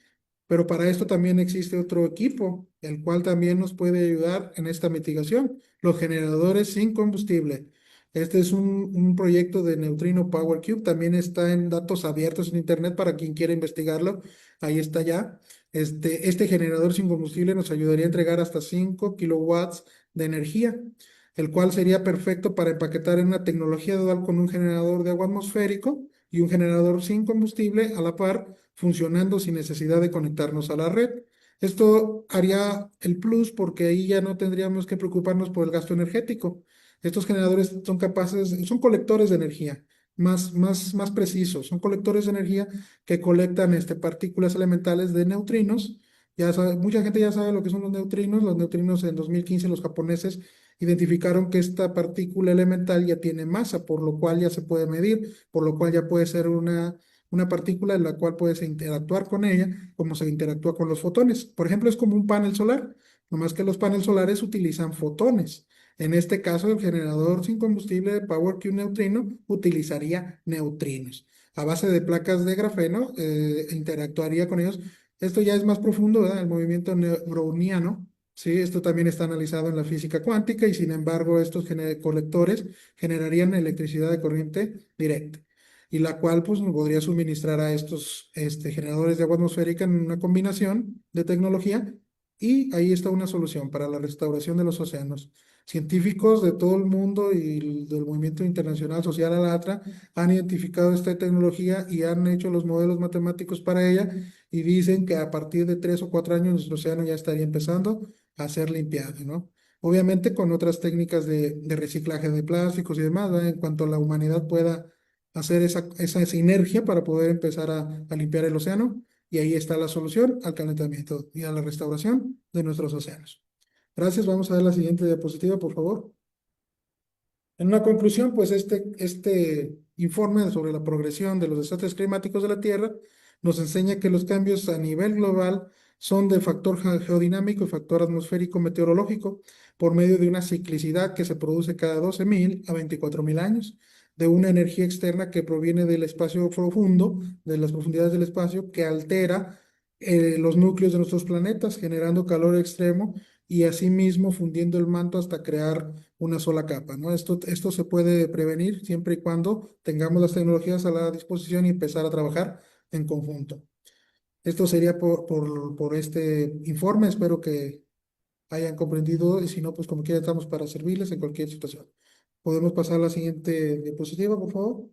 pero para esto también existe otro equipo, el cual también nos puede ayudar en esta mitigación, los generadores sin combustible. Este es un proyecto de Neutrino Power Cube, también está en datos abiertos en Internet para quien quiera investigarlo, ahí está ya. Este generador sin combustible nos ayudaría a entregar hasta 5 kilowatts de energía, el cual sería perfecto para empaquetar en una tecnología dual con un generador de agua atmosférico y un generador sin combustible a la par, funcionando sin necesidad de conectarnos a la red. Esto haría el plus porque ahí ya no tendríamos que preocuparnos por el gasto energético. Estos generadores son capaces, son colectores de energía, más precisos, son colectores de energía que colectan partículas elementales de neutrinos. Mucha gente ya sabe lo que son los neutrinos. Los neutrinos en 2015 los japoneses identificaron que esta partícula elemental ya tiene masa, por lo cual ya se puede medir, por lo cual ya puede ser una partícula en la cual puedes interactuar con ella, como se interactúa con los fotones. Por ejemplo, es como un panel solar, nomás que los paneles solares utilizan fotones. En este caso, el generador sin combustible de Power Q neutrino utilizaría neutrinos. A base de placas de grafeno, interactuaría con ellos. Esto ya es más profundo, ¿verdad? El movimiento browniano. Sí, esto también está analizado en la física cuántica y sin embargo estos colectores generarían electricidad de corriente directa y la cual pues nos podría suministrar a estos generadores de agua atmosférica en una combinación de tecnología y ahí está una solución para la restauración de los océanos. Científicos de todo el mundo y del movimiento internacional social ALATRA han identificado esta tecnología y han hecho los modelos matemáticos para ella y dicen que a partir de 3 o 4 años nuestro océano ya estaría empezando a ser limpiado, ¿no? Obviamente con otras técnicas de reciclaje de plásticos y demás, ¿verdad? En cuanto la humanidad pueda hacer esa sinergia para poder empezar a limpiar el océano. Y ahí está la solución al calentamiento y a la restauración de nuestros océanos. Gracias. Vamos a ver la siguiente diapositiva, por favor. En una conclusión, pues este informe sobre la progresión de los desastres climáticos de la Tierra nos enseña que los cambios a nivel global son de factor geodinámico y factor atmosférico meteorológico por medio de una ciclicidad que se produce cada 12.000 a 24.000 años, de una energía externa que proviene del espacio profundo, de las profundidades del espacio, que altera los núcleos de nuestros planetas, generando calor extremo y asimismo fundiendo el manto hasta crear una sola capa, ¿no? Esto se puede prevenir siempre y cuando tengamos las tecnologías a la disposición y empezar a trabajar en conjunto. Esto sería por este informe. Espero que hayan comprendido y si no, pues como quiera estamos para servirles en cualquier situación. Podemos pasar a la siguiente diapositiva, por favor.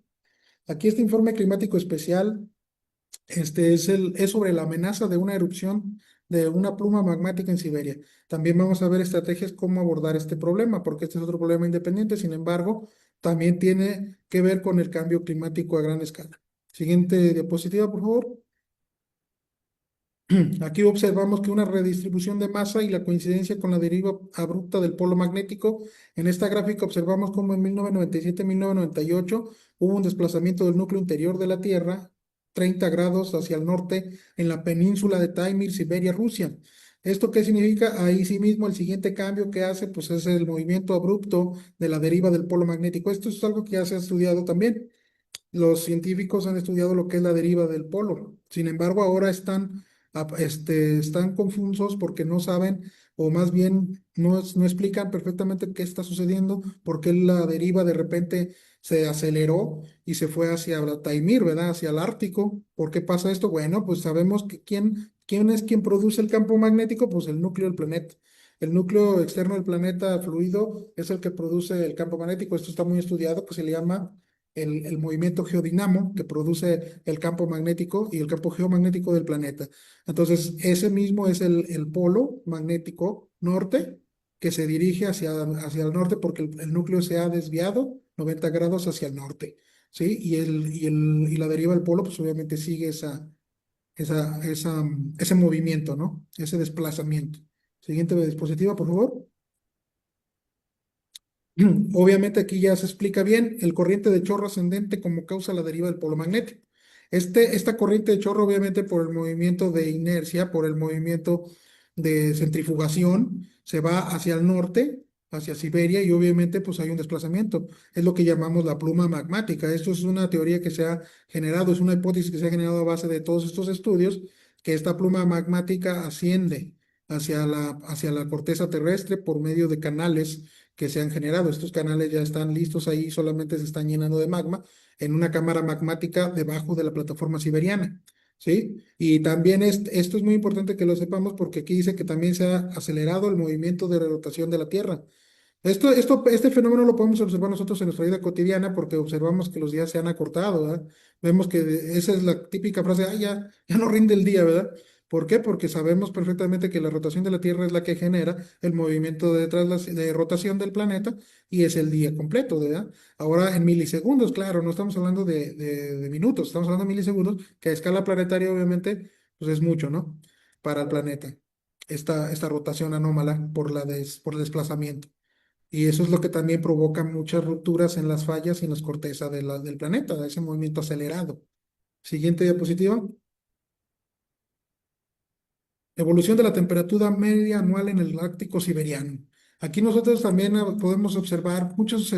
Aquí este informe climático especial es sobre la amenaza de una erupción de una pluma magmática en Siberia. También vamos a ver estrategias cómo abordar este problema, porque este es otro problema independiente, sin embargo, también tiene que ver con el cambio climático a gran escala. Siguiente diapositiva, por favor. Aquí observamos que una redistribución de masa y la coincidencia con la deriva abrupta del polo magnético. En esta gráfica observamos cómo en 1997-1998 hubo un desplazamiento del núcleo interior de la Tierra, 30 grados hacia el norte, en la península de Taimir, Siberia, Rusia. ¿Esto qué significa? Ahí sí mismo el siguiente cambio que hace, pues es el movimiento abrupto de la deriva del polo magnético. Esto es algo que ya se ha estudiado también. Los científicos han estudiado lo que es la deriva del polo. Sin embargo, ahora están confusos porque no saben, o más bien no explican perfectamente qué está sucediendo, por qué la deriva de repente se aceleró y se fue hacia Taimir, ¿verdad? Hacia el Ártico. ¿Por qué pasa esto? Bueno, pues sabemos que quién es quien produce el campo magnético, pues el núcleo del planeta. El núcleo externo del planeta fluido es el que produce el campo magnético. Esto está muy estudiado, que se le llama el movimiento geodinamo que produce el campo magnético y el campo geomagnético del planeta. Entonces, ese mismo es el polo magnético norte que se dirige hacia el norte porque el núcleo se ha desviado 90 grados hacia el norte, ¿sí? Y la deriva del polo, pues obviamente sigue ese movimiento, ¿no? Ese desplazamiento. Siguiente dispositiva, por favor. Obviamente aquí ya se explica bien el corriente de chorro ascendente como causa la deriva del polo magnético. Esta corriente de chorro, obviamente, por el movimiento de inercia, por el movimiento de centrifugación, se va hacia el norte, hacia Siberia, y obviamente, pues hay un desplazamiento. Es lo que llamamos la pluma magmática. Esto es una teoría que se ha generado, es una hipótesis que se ha generado a base de todos estos estudios, que esta pluma magmática asciende hacia la corteza terrestre por medio de canales que se han generado. Estos canales ya están listos ahí, solamente se están llenando de magma en una cámara magmática debajo de la plataforma siberiana, ¿sí? Y también esto es muy importante que lo sepamos porque aquí dice que también se ha acelerado el movimiento de rotación de la Tierra. Este fenómeno lo podemos observar nosotros en nuestra vida cotidiana porque observamos que los días se han acortado, ¿verdad? Vemos que esa es la típica frase, ah, ya no rinde el día, ¿verdad? ¿Por qué? Porque sabemos perfectamente que la rotación de la Tierra es la que genera el movimiento de rotación del planeta y es el día completo, ¿verdad? Ahora en milisegundos, claro, no estamos hablando de minutos, estamos hablando de milisegundos, que a escala planetaria obviamente pues es mucho, ¿no? Para el planeta, esta rotación anómala por el desplazamiento. Y eso es lo que también provoca muchas rupturas en las fallas y en las cortezas del planeta, ese movimiento acelerado. Siguiente diapositiva. Evolución de la temperatura media anual en el Ártico siberiano. Aquí nosotros también podemos observar muchos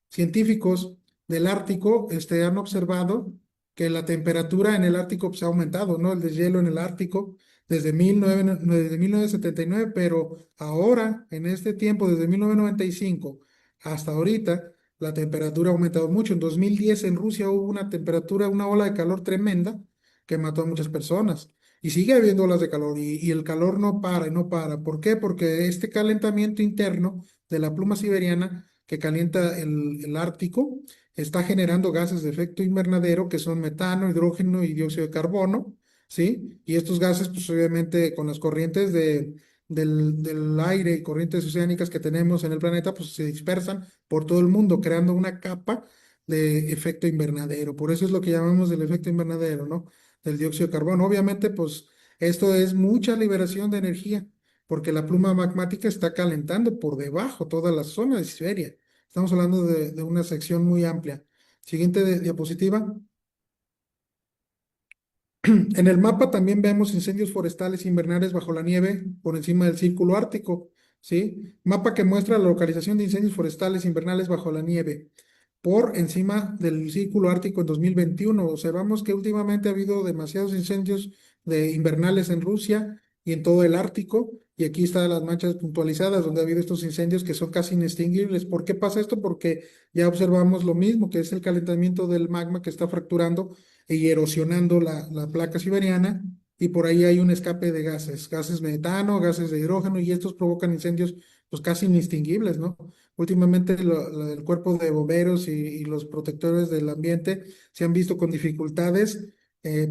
científicos del Ártico han observado que la temperatura en el Ártico pues, ha aumentado, ¿no? El deshielo en el Ártico desde 1979, pero ahora, en este tiempo, desde 1995 hasta ahorita, la temperatura ha aumentado mucho. En 2010 en Rusia hubo una temperatura, una ola de calor tremenda que mató a muchas personas. Y sigue habiendo olas de calor y el calor no para y no para. ¿Por qué? Porque este calentamiento interno de la pluma siberiana que calienta el Ártico está generando gases de efecto invernadero que son metano, hidrógeno y dióxido de carbono, ¿sí? Y estos gases, pues obviamente con las corrientes del aire y corrientes oceánicas que tenemos en el planeta, pues se dispersan por todo el mundo, creando una capa de efecto invernadero. Por eso es lo que llamamos el efecto invernadero, ¿no? Del dióxido de carbono. Obviamente, pues esto es mucha liberación de energía, porque la pluma magmática está calentando por debajo toda la zona de Siberia. Estamos hablando de una sección muy amplia. Siguiente diapositiva. En el mapa también vemos incendios forestales invernales bajo la nieve por encima del círculo ártico, ¿sí? Mapa que muestra la localización de incendios forestales invernales bajo la nieve por encima del círculo ártico en 2021. Observamos que últimamente ha habido demasiados incendios invernales en Rusia y en todo el Ártico, y aquí están las manchas puntualizadas donde ha habido estos incendios que son casi inextinguibles. ¿Por qué pasa esto? Porque ya observamos lo mismo, que es el calentamiento del magma que está fracturando y erosionando la placa siberiana, y por ahí hay un escape de gases metano, gases de hidrógeno, y estos provocan incendios pues casi inextinguibles, ¿no? Últimamente el cuerpo de bomberos y los protectores del ambiente se han visto con dificultades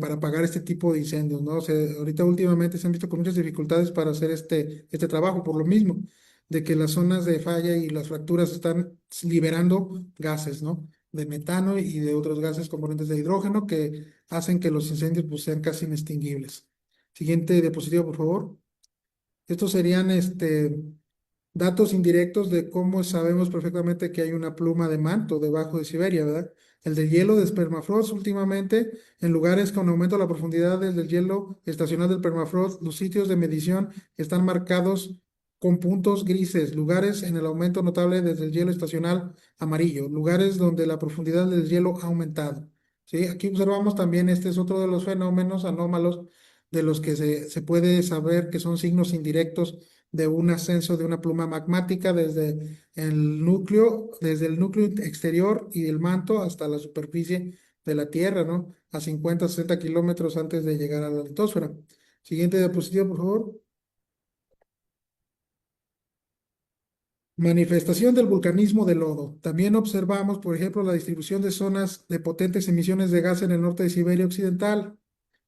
para apagar este tipo de incendios, ¿no? O sea, ahorita últimamente se han visto con muchas dificultades para hacer este trabajo, por lo mismo, de que las zonas de falla y las fracturas están liberando gases, ¿no? De metano y de otros gases componentes de hidrógeno que hacen que los incendios pues, sean casi inextinguibles. Siguiente diapositiva, por favor. Estos serían datos indirectos de cómo sabemos perfectamente que hay una pluma de manto debajo de Siberia, ¿verdad? El de hielo de permafrost últimamente, en lugares con aumento de la profundidad del hielo estacional del permafrost, los sitios de medición están marcados con puntos grises, lugares en el aumento notable desde el hielo estacional amarillo, lugares donde la profundidad del hielo ha aumentado. ¿Sí? Aquí observamos también, este es otro de los fenómenos anómalos de los que se puede saber que son signos indirectos de un ascenso de una pluma magmática desde el núcleo exterior y el manto hasta la superficie de la Tierra, ¿no? A 50, 60 kilómetros antes de llegar a la litosfera. Siguiente diapositiva, por favor. Manifestación del vulcanismo de lodo. También observamos, por ejemplo, la distribución de zonas de potentes emisiones de gas en el norte de Siberia Occidental,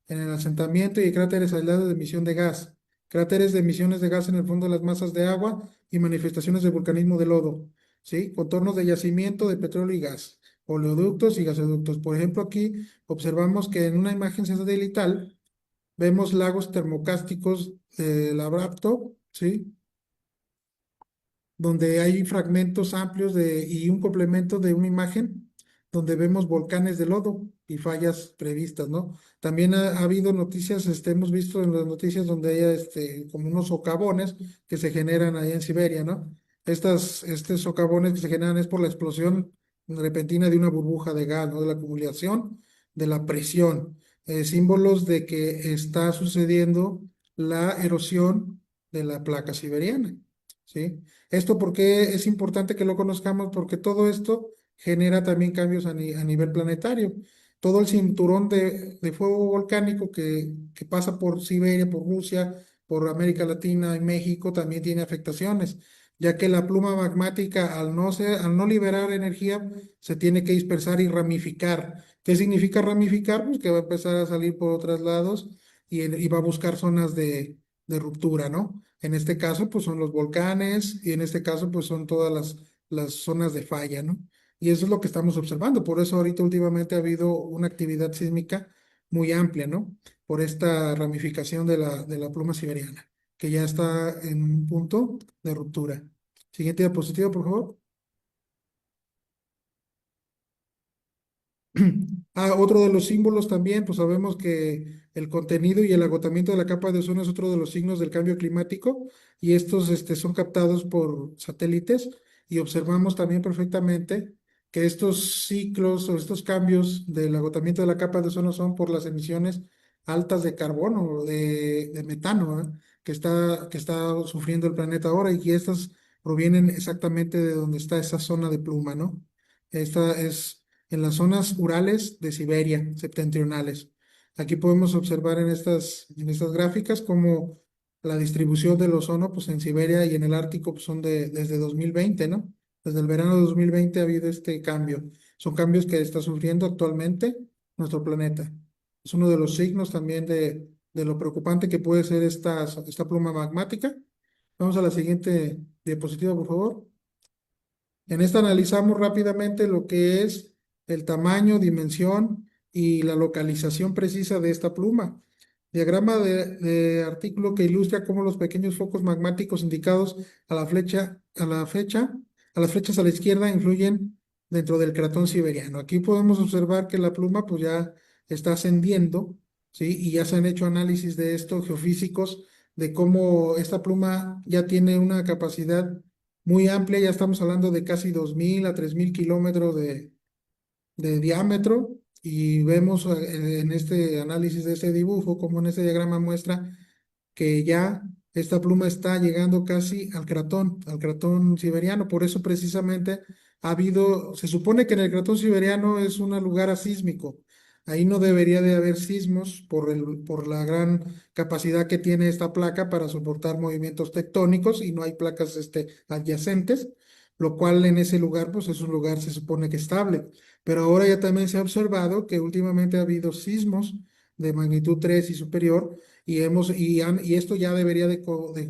en el asentamiento y cráteres aislados de emisión de gas, cráteres de emisiones de gas en el fondo de las masas de agua y manifestaciones de vulcanismo de lodo, ¿sí? Contornos de yacimiento de petróleo y gas, oleoductos y gasoductos. Por ejemplo, aquí observamos que en una imagen satelital vemos lagos termocásticos de Labrapto, ¿sí? Donde hay fragmentos amplios y un complemento de una imagen donde vemos volcanes de lodo y fallas previstas, ¿no? También ha habido noticias, hemos visto en las noticias donde hay como unos socavones que se generan ahí en Siberia, ¿no? Estos socavones que se generan es por la explosión repentina de una burbuja de gas, ¿no? De la acumulación, de la presión, símbolos de que está sucediendo la erosión de la placa siberiana, ¿sí? Esto porque es importante que lo conozcamos porque todo esto genera también cambios a nivel planetario. Todo el cinturón de fuego volcánico que pasa por Siberia, por Rusia, por América Latina y México también tiene afectaciones, ya que la pluma magmática al no liberar energía se tiene que dispersar y ramificar. ¿Qué significa ramificar? Pues que va a empezar a salir por otros lados y va a buscar zonas de ruptura, ¿no? En este caso, pues son los volcanes y en este caso, pues son todas las zonas de falla, ¿no? Y eso es lo que estamos observando. Por eso ahorita últimamente ha habido una actividad sísmica muy amplia, ¿no? Por esta ramificación de la pluma siberiana, que ya está en un punto de ruptura. Siguiente diapositiva, por favor. Otro de los símbolos también, pues sabemos que el contenido y el agotamiento de la capa de ozono es otro de los signos del cambio climático y estos son captados por satélites y observamos también perfectamente que estos ciclos o estos cambios del agotamiento de la capa de ozono son por las emisiones altas de carbono o de metano, que está sufriendo el planeta ahora y que estas provienen exactamente de donde está esa zona de pluma, ¿no? Esta es en las zonas Urales de Siberia septentrionales. Aquí podemos observar en estas gráficas cómo la distribución del ozono pues, en Siberia y en el Ártico pues, son desde 2020, ¿no? Desde el verano de 2020 ha habido este cambio. Son cambios que está sufriendo actualmente nuestro planeta. Es uno de los signos también de lo preocupante que puede ser esta pluma magmática. Vamos a la siguiente diapositiva, por favor. En esta analizamos rápidamente lo que es el tamaño, dimensión y la localización precisa de esta pluma. Diagrama de artículo que ilustra cómo los pequeños focos magmáticos indicados a las flechas a la izquierda influyen dentro del cratón siberiano. Aquí podemos observar que la pluma pues ya está ascendiendo, ¿sí? Y ya se han hecho análisis de esto geofísicos de cómo esta pluma ya tiene una capacidad muy amplia, ya estamos hablando de casi 2.000 a 3.000 kilómetros de diámetro y vemos en este análisis de este dibujo, como en este diagrama muestra que ya esta pluma está llegando casi al cratón siberiano. Por eso precisamente se supone que en el cratón siberiano es un lugar asísmico. Ahí no debería de haber sismos por la gran capacidad que tiene esta placa para soportar movimientos tectónicos y no hay placas adyacentes, lo cual en ese lugar pues es un lugar se supone que estable. Pero ahora ya también se ha observado que últimamente ha habido sismos de magnitud 3 y superior y esto ya debería de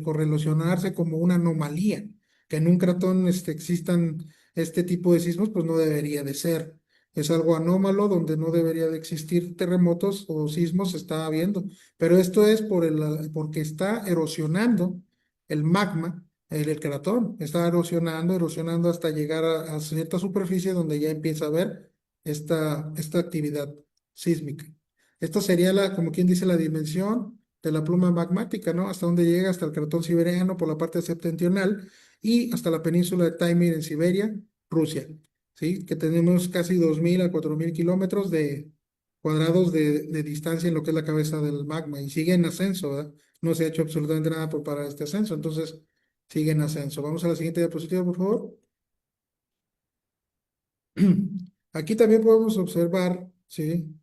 correlacionarse como una anomalía, que en un cratón existan este tipo de sismos, pues no debería de ser. Es algo anómalo donde no debería de existir terremotos o sismos, se está habiendo. Pero esto es porque está erosionando el magma, el cratón, está erosionando hasta llegar a cierta superficie donde ya empieza a haber esta actividad sísmica. Esta sería como quien dice, la dimensión de la pluma magmática, ¿no? Hasta donde llega, hasta el cratón siberiano por la parte septentrional y hasta la península de Taimyr en Siberia, Rusia, ¿sí? Que tenemos casi 2.000 a 4.000 kilómetros de cuadrados de distancia en lo que es la cabeza del magma y sigue en ascenso, ¿verdad? No se ha hecho absolutamente nada por parar este ascenso, entonces sigue en ascenso. Vamos a la siguiente diapositiva, por favor. Aquí también podemos observar, ¿sí?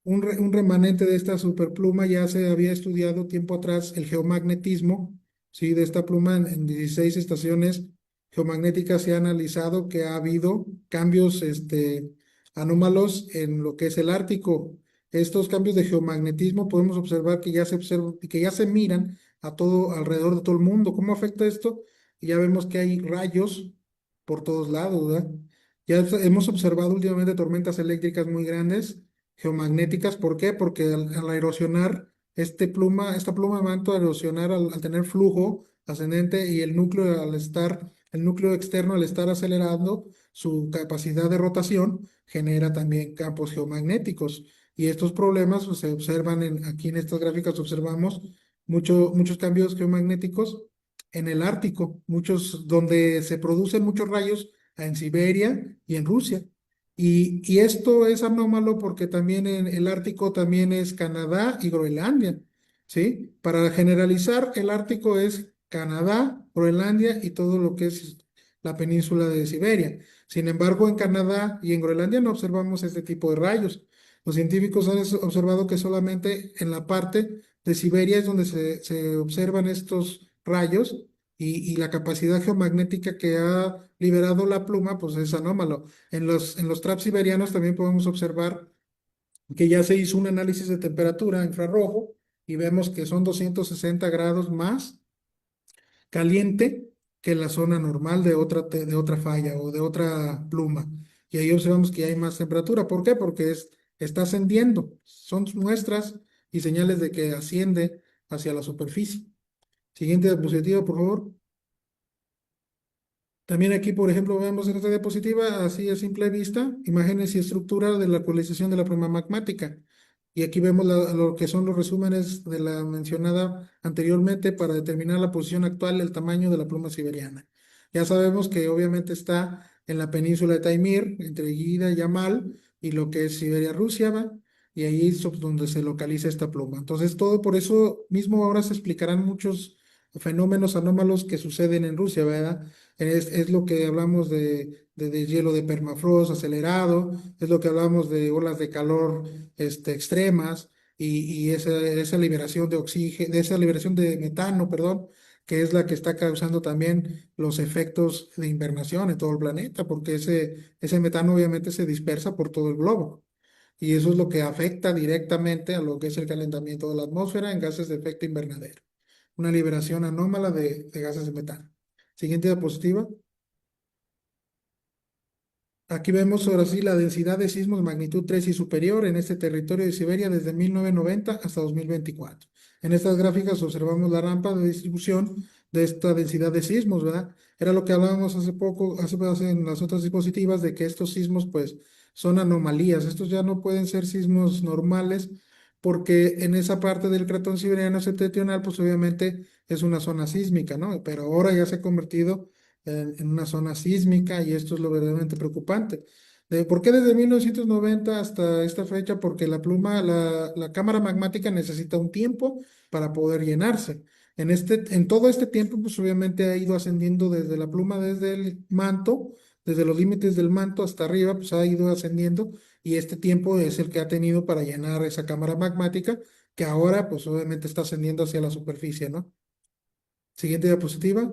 Un remanente de esta superpluma. Ya se había estudiado tiempo atrás el geomagnetismo, ¿sí? De esta pluma en 16 estaciones geomagnéticas se ha analizado que ha habido cambios anómalos en lo que es el Ártico. Estos cambios de geomagnetismo podemos observar que ya se observan, que ya se miran a todo alrededor de todo el mundo. ¿Cómo afecta esto? Y ya vemos que hay rayos por todos lados, ¿verdad? Ya hemos observado últimamente tormentas eléctricas muy grandes, geomagnéticas. ¿Por qué? Porque al erosionar esta pluma de manto, al erosionar, al tener flujo ascendente y el núcleo externo al estar acelerando, su capacidad de rotación genera también campos geomagnéticos. Y estos problemas pues, se observan aquí en estas gráficas, observamos muchos cambios geomagnéticos en el Ártico, muchos donde se producen muchos rayos en Siberia y en Rusia. Y esto es anómalo porque también en el Ártico también es Canadá y Groenlandia, ¿sí? Para generalizar, el Ártico es Canadá, Groenlandia y todo lo que es la península de Siberia. Sin embargo, en Canadá y en Groenlandia no observamos este tipo de rayos. Los científicos han observado que solamente en la parte de Siberia es donde se observan estos rayos y la capacidad geomagnética que ha liberado la pluma, pues es anómalo. En los traps siberianos también podemos observar que ya se hizo un análisis de temperatura infrarrojo y vemos que son 260 grados más caliente que la zona normal de otra falla o de otra pluma. Y ahí observamos que hay más temperatura. ¿Por qué? Porque está ascendiendo. Son muestras y señales de que asciende hacia la superficie. Siguiente diapositiva, por favor. También aquí, por ejemplo, vemos en esta diapositiva, así a simple vista, imágenes y estructura de la actualización de la pluma magmática. Y aquí vemos lo que son los resúmenes de la mencionada anteriormente para determinar la posición actual, el tamaño de la pluma siberiana. Ya sabemos que obviamente está en la península de Taimir, entre Guida y Yamal, y lo que es Siberia, Rusia, ¿va? Y ahí es donde se localiza esta pluma. Entonces, todo por eso mismo ahora se explicarán muchos fenómenos anómalos que suceden en Rusia, ¿verdad? Es lo que hablamos de hielo de permafrost acelerado, es lo que hablamos de olas de calor extremas y esa liberación de oxígeno, de esa liberación de metano, perdón, que es la que está causando también los efectos de invernación en todo el planeta, porque ese metano obviamente se dispersa por todo el globo. Y eso es lo que afecta directamente a lo que es el calentamiento de la atmósfera en gases de efecto invernadero. Una liberación anómala de gases de metano. Siguiente diapositiva. Aquí vemos ahora sí la densidad de sismos magnitud 3 y superior en este territorio de Siberia desde 1990 hasta 2024. En estas gráficas observamos la rampa de distribución de esta densidad de sismos, ¿verdad? Era lo que hablábamos hace poco, hace en las otras diapositivas, de que estos sismos pues son anomalías. Estos ya no pueden ser sismos normales porque en esa parte del cratón siberiano septentrional pues obviamente es una zona sísmica, ¿no? Pero ahora ya se ha convertido en una zona sísmica y esto es lo verdaderamente preocupante. ¿Por qué desde 1990 hasta esta fecha? Porque la cámara magmática necesita un tiempo para poder llenarse. En todo este tiempo, pues obviamente ha ido ascendiendo desde la pluma, desde el manto, desde los límites del manto hasta arriba, pues ha ido ascendiendo y este tiempo es el que ha tenido para llenar esa cámara magmática que ahora, pues obviamente está ascendiendo hacia la superficie, ¿no? Siguiente diapositiva.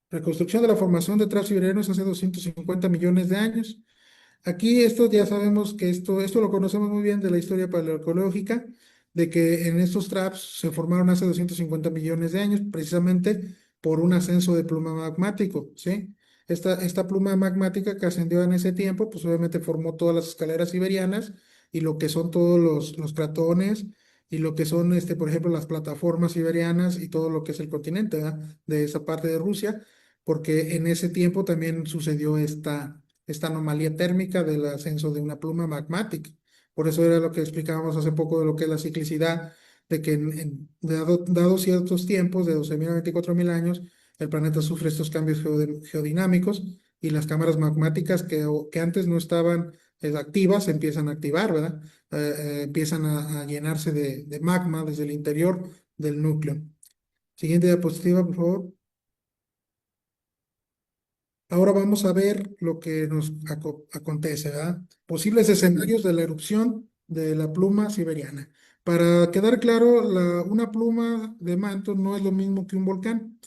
Reconstrucción de la formación de trazos siberianos hace 250 millones de años. Aquí esto ya sabemos que esto lo conocemos muy bien de la historia paleoecológica, de que en estos traps se formaron hace 250 millones de años, precisamente por un ascenso de pluma magmático, ¿sí? Esta pluma magmática que ascendió en ese tiempo, pues obviamente formó todas las escaleras siberianas y lo que son todos los cratones y lo que son, por ejemplo, las plataformas siberianas y todo lo que es el continente, ¿verdad? De esa parte de Rusia, porque en ese tiempo también sucedió esta anomalía térmica del ascenso de una pluma magmática. Por eso era lo que explicábamos hace poco de lo que es la ciclicidad, de que dado ciertos tiempos, de 12.000 a 24.000 años, el planeta sufre estos cambios geodinámicos y las cámaras magmáticas que antes no estaban activas se empiezan a activar, ¿verdad? Empiezan a llenarse de magma desde el interior del núcleo. Siguiente diapositiva, por favor. Ahora vamos a ver lo que nos acontece, ¿verdad? Posibles escenarios de la erupción de la pluma siberiana. Para quedar claro, una pluma de manto no es lo mismo que un volcán.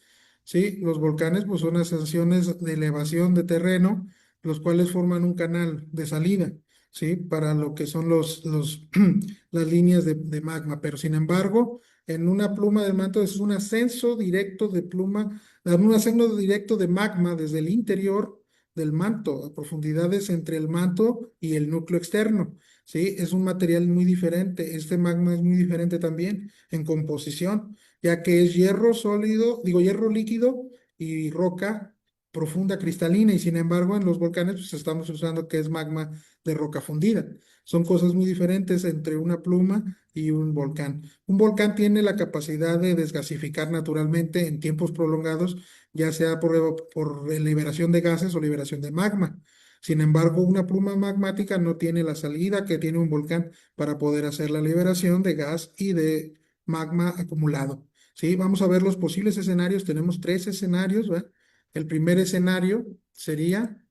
Sí, los volcanes pues, son ascensiones de elevación de terreno, los cuales forman un canal de salida, ¿sí? Para lo que son las líneas de magma. Pero sin embargo, en una pluma de manto es un ascenso directo de pluma, un ascenso directo de magma desde el interior del manto, a profundidades entre el manto y el núcleo externo, ¿sí? Es un material muy diferente. Este magma es muy diferente también en composición ya que es hierro sólido, digo hierro líquido y roca profunda cristalina y sin embargo en los volcanes pues estamos usando que es magma de roca fundida. Son cosas muy diferentes entre una pluma y un volcán. Un volcán tiene la capacidad de desgasificar naturalmente en tiempos prolongados, ya sea por liberación de gases o liberación de magma. Sin embargo, una pluma magmática no tiene la salida que tiene un volcán para poder hacer la liberación de gas y de magma acumulado. ¿Sí? Vamos a ver los posibles escenarios. Tenemos tres escenarios, ¿verdad? El primer escenario sería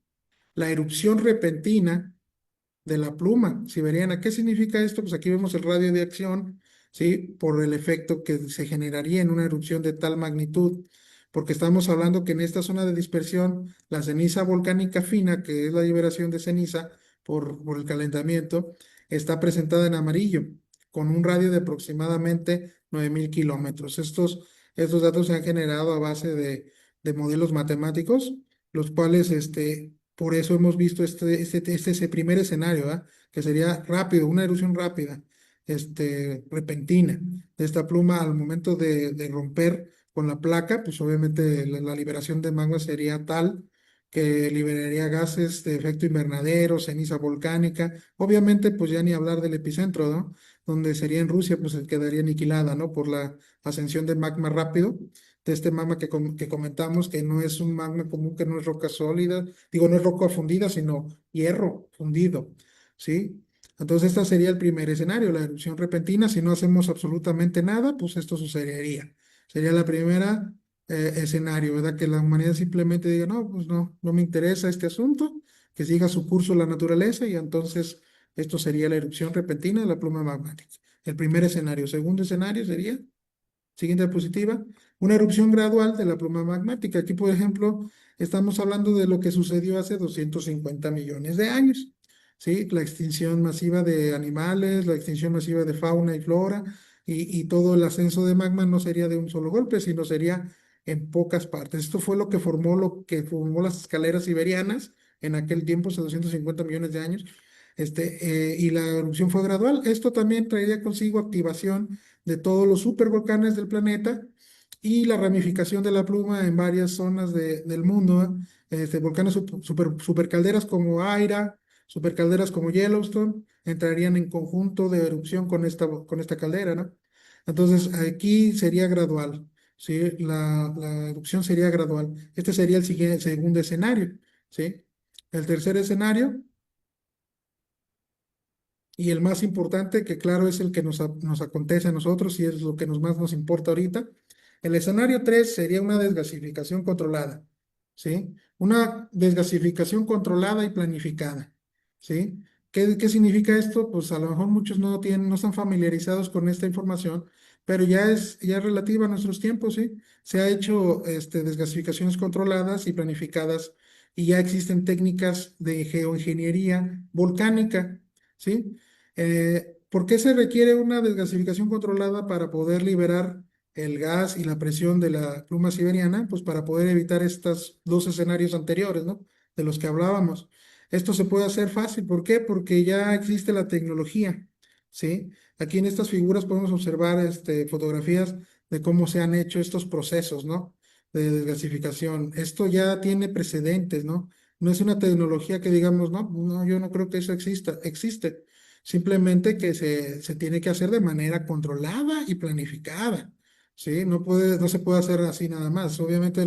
la erupción repentina de la pluma siberiana. ¿Qué significa esto? Pues aquí vemos el radio de acción, ¿sí? Por el efecto que se generaría en una erupción de tal magnitud, porque estamos hablando que en esta zona de dispersión, la ceniza volcánica fina, que es la liberación de ceniza por el calentamiento, está presentada en amarillo, con un radio de aproximadamente 9.000 kilómetros. Estos datos se han generado a base de modelos matemáticos, los cuales por eso hemos visto ese primer escenario, ¿ah? Que sería rápido, una erupción rápida, repentina de esta pluma al momento de romper con la placa, pues obviamente la liberación de magma sería tal que liberaría gases de efecto invernadero, ceniza volcánica, obviamente pues ya ni hablar del epicentro, ¿no? Donde sería en Rusia, pues quedaría aniquilada, ¿no? Por la ascensión de magma rápido de este magma que comentamos, que no es un magma común, que no es roca sólida, digo, no es roca fundida, sino hierro fundido, ¿sí? Entonces, este sería el primer escenario, la erupción repentina. Si no hacemos absolutamente nada, pues esto sucedería. Sería la primera escenario, ¿verdad? Que la humanidad simplemente diga, no, pues no, no me interesa este asunto, que siga su curso la naturaleza y entonces esto sería la erupción repentina de la pluma magmática. El primer escenario. Segundo escenario sería siguiente diapositiva, una erupción gradual de la pluma magmática. Aquí, por ejemplo, estamos hablando de lo que sucedió hace 250 millones de años. ¿Sí? La extinción masiva de animales, la extinción masiva de fauna y flora, y todo el ascenso de magma no sería de un solo golpe, sino sería en pocas partes. Esto fue lo que formó las escaleras siberianas en aquel tiempo, hace 250 millones de años. Y la erupción fue gradual. Esto también traería consigo activación de todos los supervolcanes del planeta y la ramificación de la pluma en varias zonas del mundo, ¿eh? Volcanes supercalderas como Aira, supercalderas como Yellowstone, entrarían en conjunto de erupción con esta caldera, ¿no? Entonces, aquí sería gradual, ¿sí? La erupción sería gradual. Este sería el segundo escenario, ¿sí? El tercer escenario y el más importante, que claro es el que nos acontece a nosotros y es lo que más nos importa ahorita. El escenario 3 sería una desgasificación controlada, ¿sí? Una desgasificación controlada y planificada, ¿sí? ¿Qué significa esto? Pues a lo mejor muchos no están familiarizados con esta información, pero ya es relativa a nuestros tiempos, ¿sí? Se ha hecho desgasificaciones controladas y planificadas y ya existen técnicas de geoingeniería volcánica, ¿sí? ¿Por qué se requiere una desgasificación controlada para poder liberar el gas y la presión de la pluma siberiana? Pues para poder evitar estos dos escenarios anteriores, ¿no? De los que hablábamos. Esto se puede hacer fácil. ¿Por qué? Porque ya existe la tecnología, ¿sí? Aquí en estas figuras podemos observar fotografías de cómo se han hecho estos procesos, ¿no? De desgasificación. Esto ya tiene precedentes, ¿no? No es una tecnología que digamos, no, no, yo no creo que eso exista. Existe. Simplemente que se tiene que hacer de manera controlada y planificada, ¿sí? No se puede hacer así nada más. Obviamente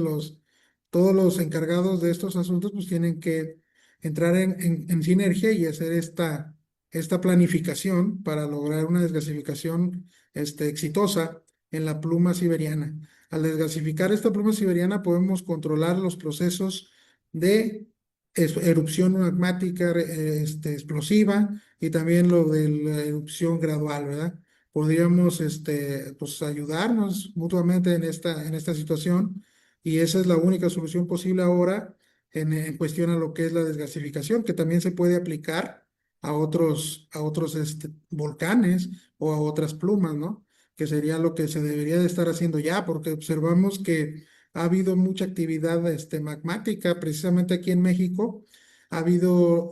todos los encargados de estos asuntos pues tienen que entrar en sinergia y hacer esta planificación para lograr una desgasificación exitosa en la pluma siberiana. Al desgasificar esta pluma siberiana podemos controlar los procesos de erupción magmática explosiva y también lo de la erupción gradual, ¿verdad? Podríamos pues, ayudarnos mutuamente en esta situación y esa es la única solución posible ahora en cuestión a lo que es la desgasificación, que también se puede aplicar a otros volcanes o a otras plumas, ¿no? Que sería lo que se debería de estar haciendo ya, porque observamos que ha habido mucha actividad magmática, precisamente aquí en México.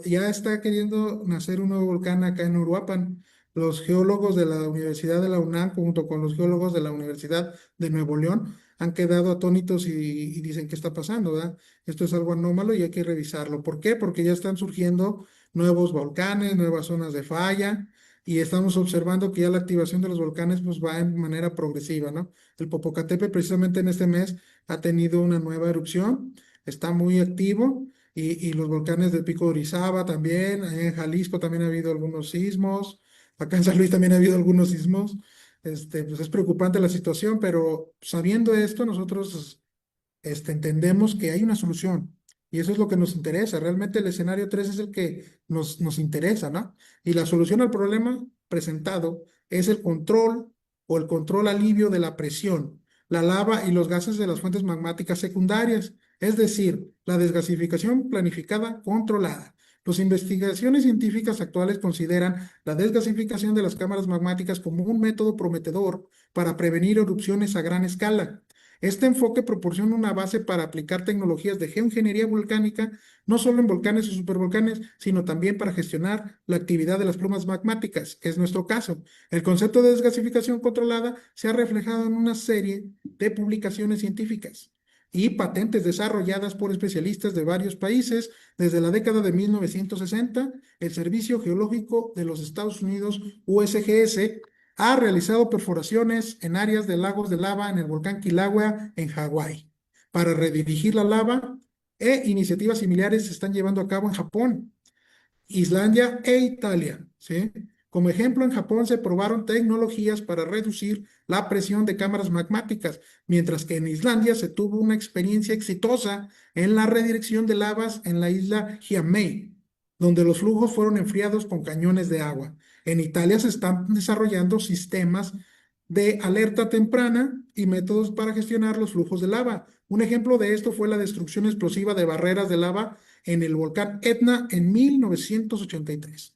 Ya está queriendo nacer un nuevo volcán acá en Uruapan. Los geólogos de la Universidad de la UNAM, junto con los geólogos de la Universidad de Nuevo León, han quedado atónitos y dicen qué está pasando, ¿verdad? Esto es algo anómalo y hay que revisarlo. ¿Por qué? Porque ya están surgiendo nuevos volcanes, nuevas zonas de falla y estamos observando que ya la activación de los volcanes pues va en manera progresiva, ¿no? El Popocatépetl precisamente en este mes ha tenido una nueva erupción, está muy activo y los volcanes del Pico de Orizaba también, allá en Jalisco también ha habido algunos sismos, acá en San Luis también ha habido algunos sismos. Pues es preocupante la situación, pero sabiendo esto, nosotros entendemos que hay una solución y eso es lo que nos interesa. Realmente el escenario 3 es el que nos interesa, ¿no? Y la solución al problema presentado es el control o el control alivio de la presión, la lava y los gases de las fuentes magmáticas secundarias, es decir, la desgasificación planificada controlada. Las investigaciones científicas actuales consideran la desgasificación de las cámaras magmáticas como un método prometedor para prevenir erupciones a gran escala. Este enfoque proporciona una base para aplicar tecnologías de geoingeniería volcánica, no solo en volcanes o supervolcanes, sino también para gestionar la actividad de las plumas magmáticas, que es nuestro caso. El concepto de desgasificación controlada se ha reflejado en una serie de publicaciones científicas y patentes desarrolladas por especialistas de varios países desde la década de 1960. El Servicio Geológico de los Estados Unidos, USGS, ha realizado perforaciones en áreas de lagos de lava en el volcán Kilauea en Hawái para redirigir la lava e iniciativas similares se están llevando a cabo en Japón, Islandia e Italia, ¿sí? Como ejemplo, en Japón se probaron tecnologías para reducir la presión de cámaras magmáticas, mientras que en Islandia se tuvo una experiencia exitosa en la redirección de lavas en la isla Hiamei, donde los flujos fueron enfriados con cañones de agua. En Italia se están desarrollando sistemas de alerta temprana y métodos para gestionar los flujos de lava. Un ejemplo de esto fue la destrucción explosiva de barreras de lava en el volcán Etna en 1983.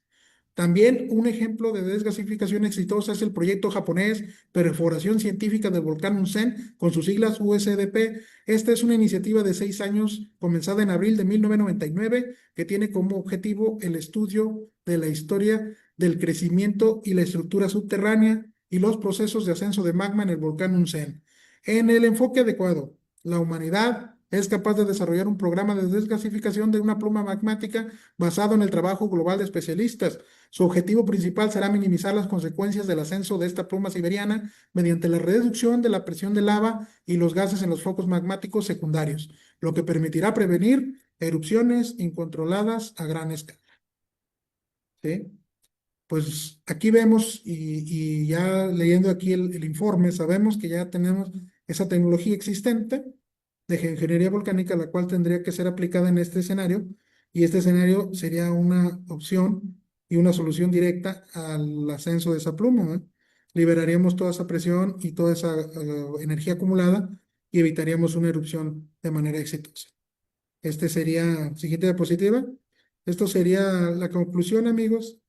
También un ejemplo de desgasificación exitosa es el proyecto japonés Perforación Científica del Volcán Onsen, con sus siglas USDP. Esta es una iniciativa de 6 años, comenzada en abril de 1999, que tiene como objetivo el estudio de la historia del crecimiento y la estructura subterránea y los procesos de ascenso de magma en el volcán Onsen. En el enfoque adecuado, la humanidad es capaz de desarrollar un programa de desgasificación de una pluma magmática basado en el trabajo global de especialistas. Su objetivo principal será minimizar las consecuencias del ascenso de esta pluma siberiana mediante la reducción de la presión de lava y los gases en los focos magmáticos secundarios, lo que permitirá prevenir erupciones incontroladas a gran escala. ¿Sí? Pues aquí vemos y ya leyendo aquí el informe, sabemos que ya tenemos esa tecnología existente de ingeniería volcánica, la cual tendría que ser aplicada en este escenario, y este escenario sería una opción y una solución directa al ascenso de esa pluma, ¿no? Liberaríamos toda esa presión y toda esa energía acumulada y evitaríamos una erupción de manera exitosa. Este sería, siguiente diapositiva. Esto sería la conclusión, amigos.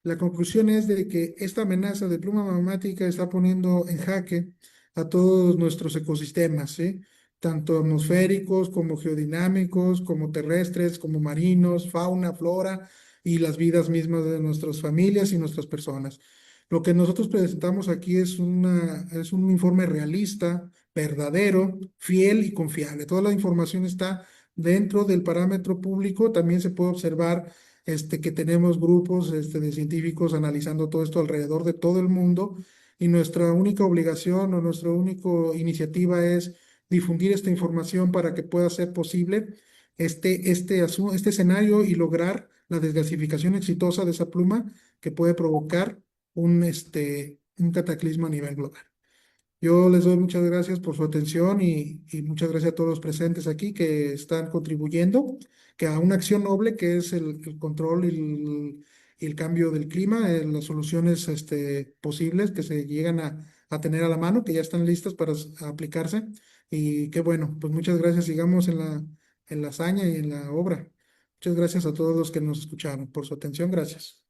La conclusión es de que esta amenaza de pluma magmática está poniendo en jaque a todos nuestros ecosistemas, ¿sí? Tanto atmosféricos como geodinámicos, como terrestres, como marinos, fauna, flora y las vidas mismas de nuestras familias y nuestras personas. Lo que nosotros presentamos aquí es un informe realista, verdadero, fiel y confiable. Toda la información está dentro del parámetro público. También se puede observar que tenemos grupos de científicos analizando todo esto alrededor de todo el mundo y nuestra única obligación o nuestra única iniciativa es difundir esta información para que pueda ser posible este escenario y lograr la desgasificación exitosa de esa pluma que puede provocar un cataclismo a nivel global. Yo les doy muchas gracias por su atención y muchas gracias a todos los presentes aquí que están contribuyendo que a una acción noble que es el control y el cambio del clima, las soluciones posibles que se llegan a tener a la mano, que ya están listas para aplicarse. Y qué bueno, pues muchas gracias. Sigamos en la hazaña y en la obra. Muchas gracias a todos los que nos escucharon por su atención. Gracias.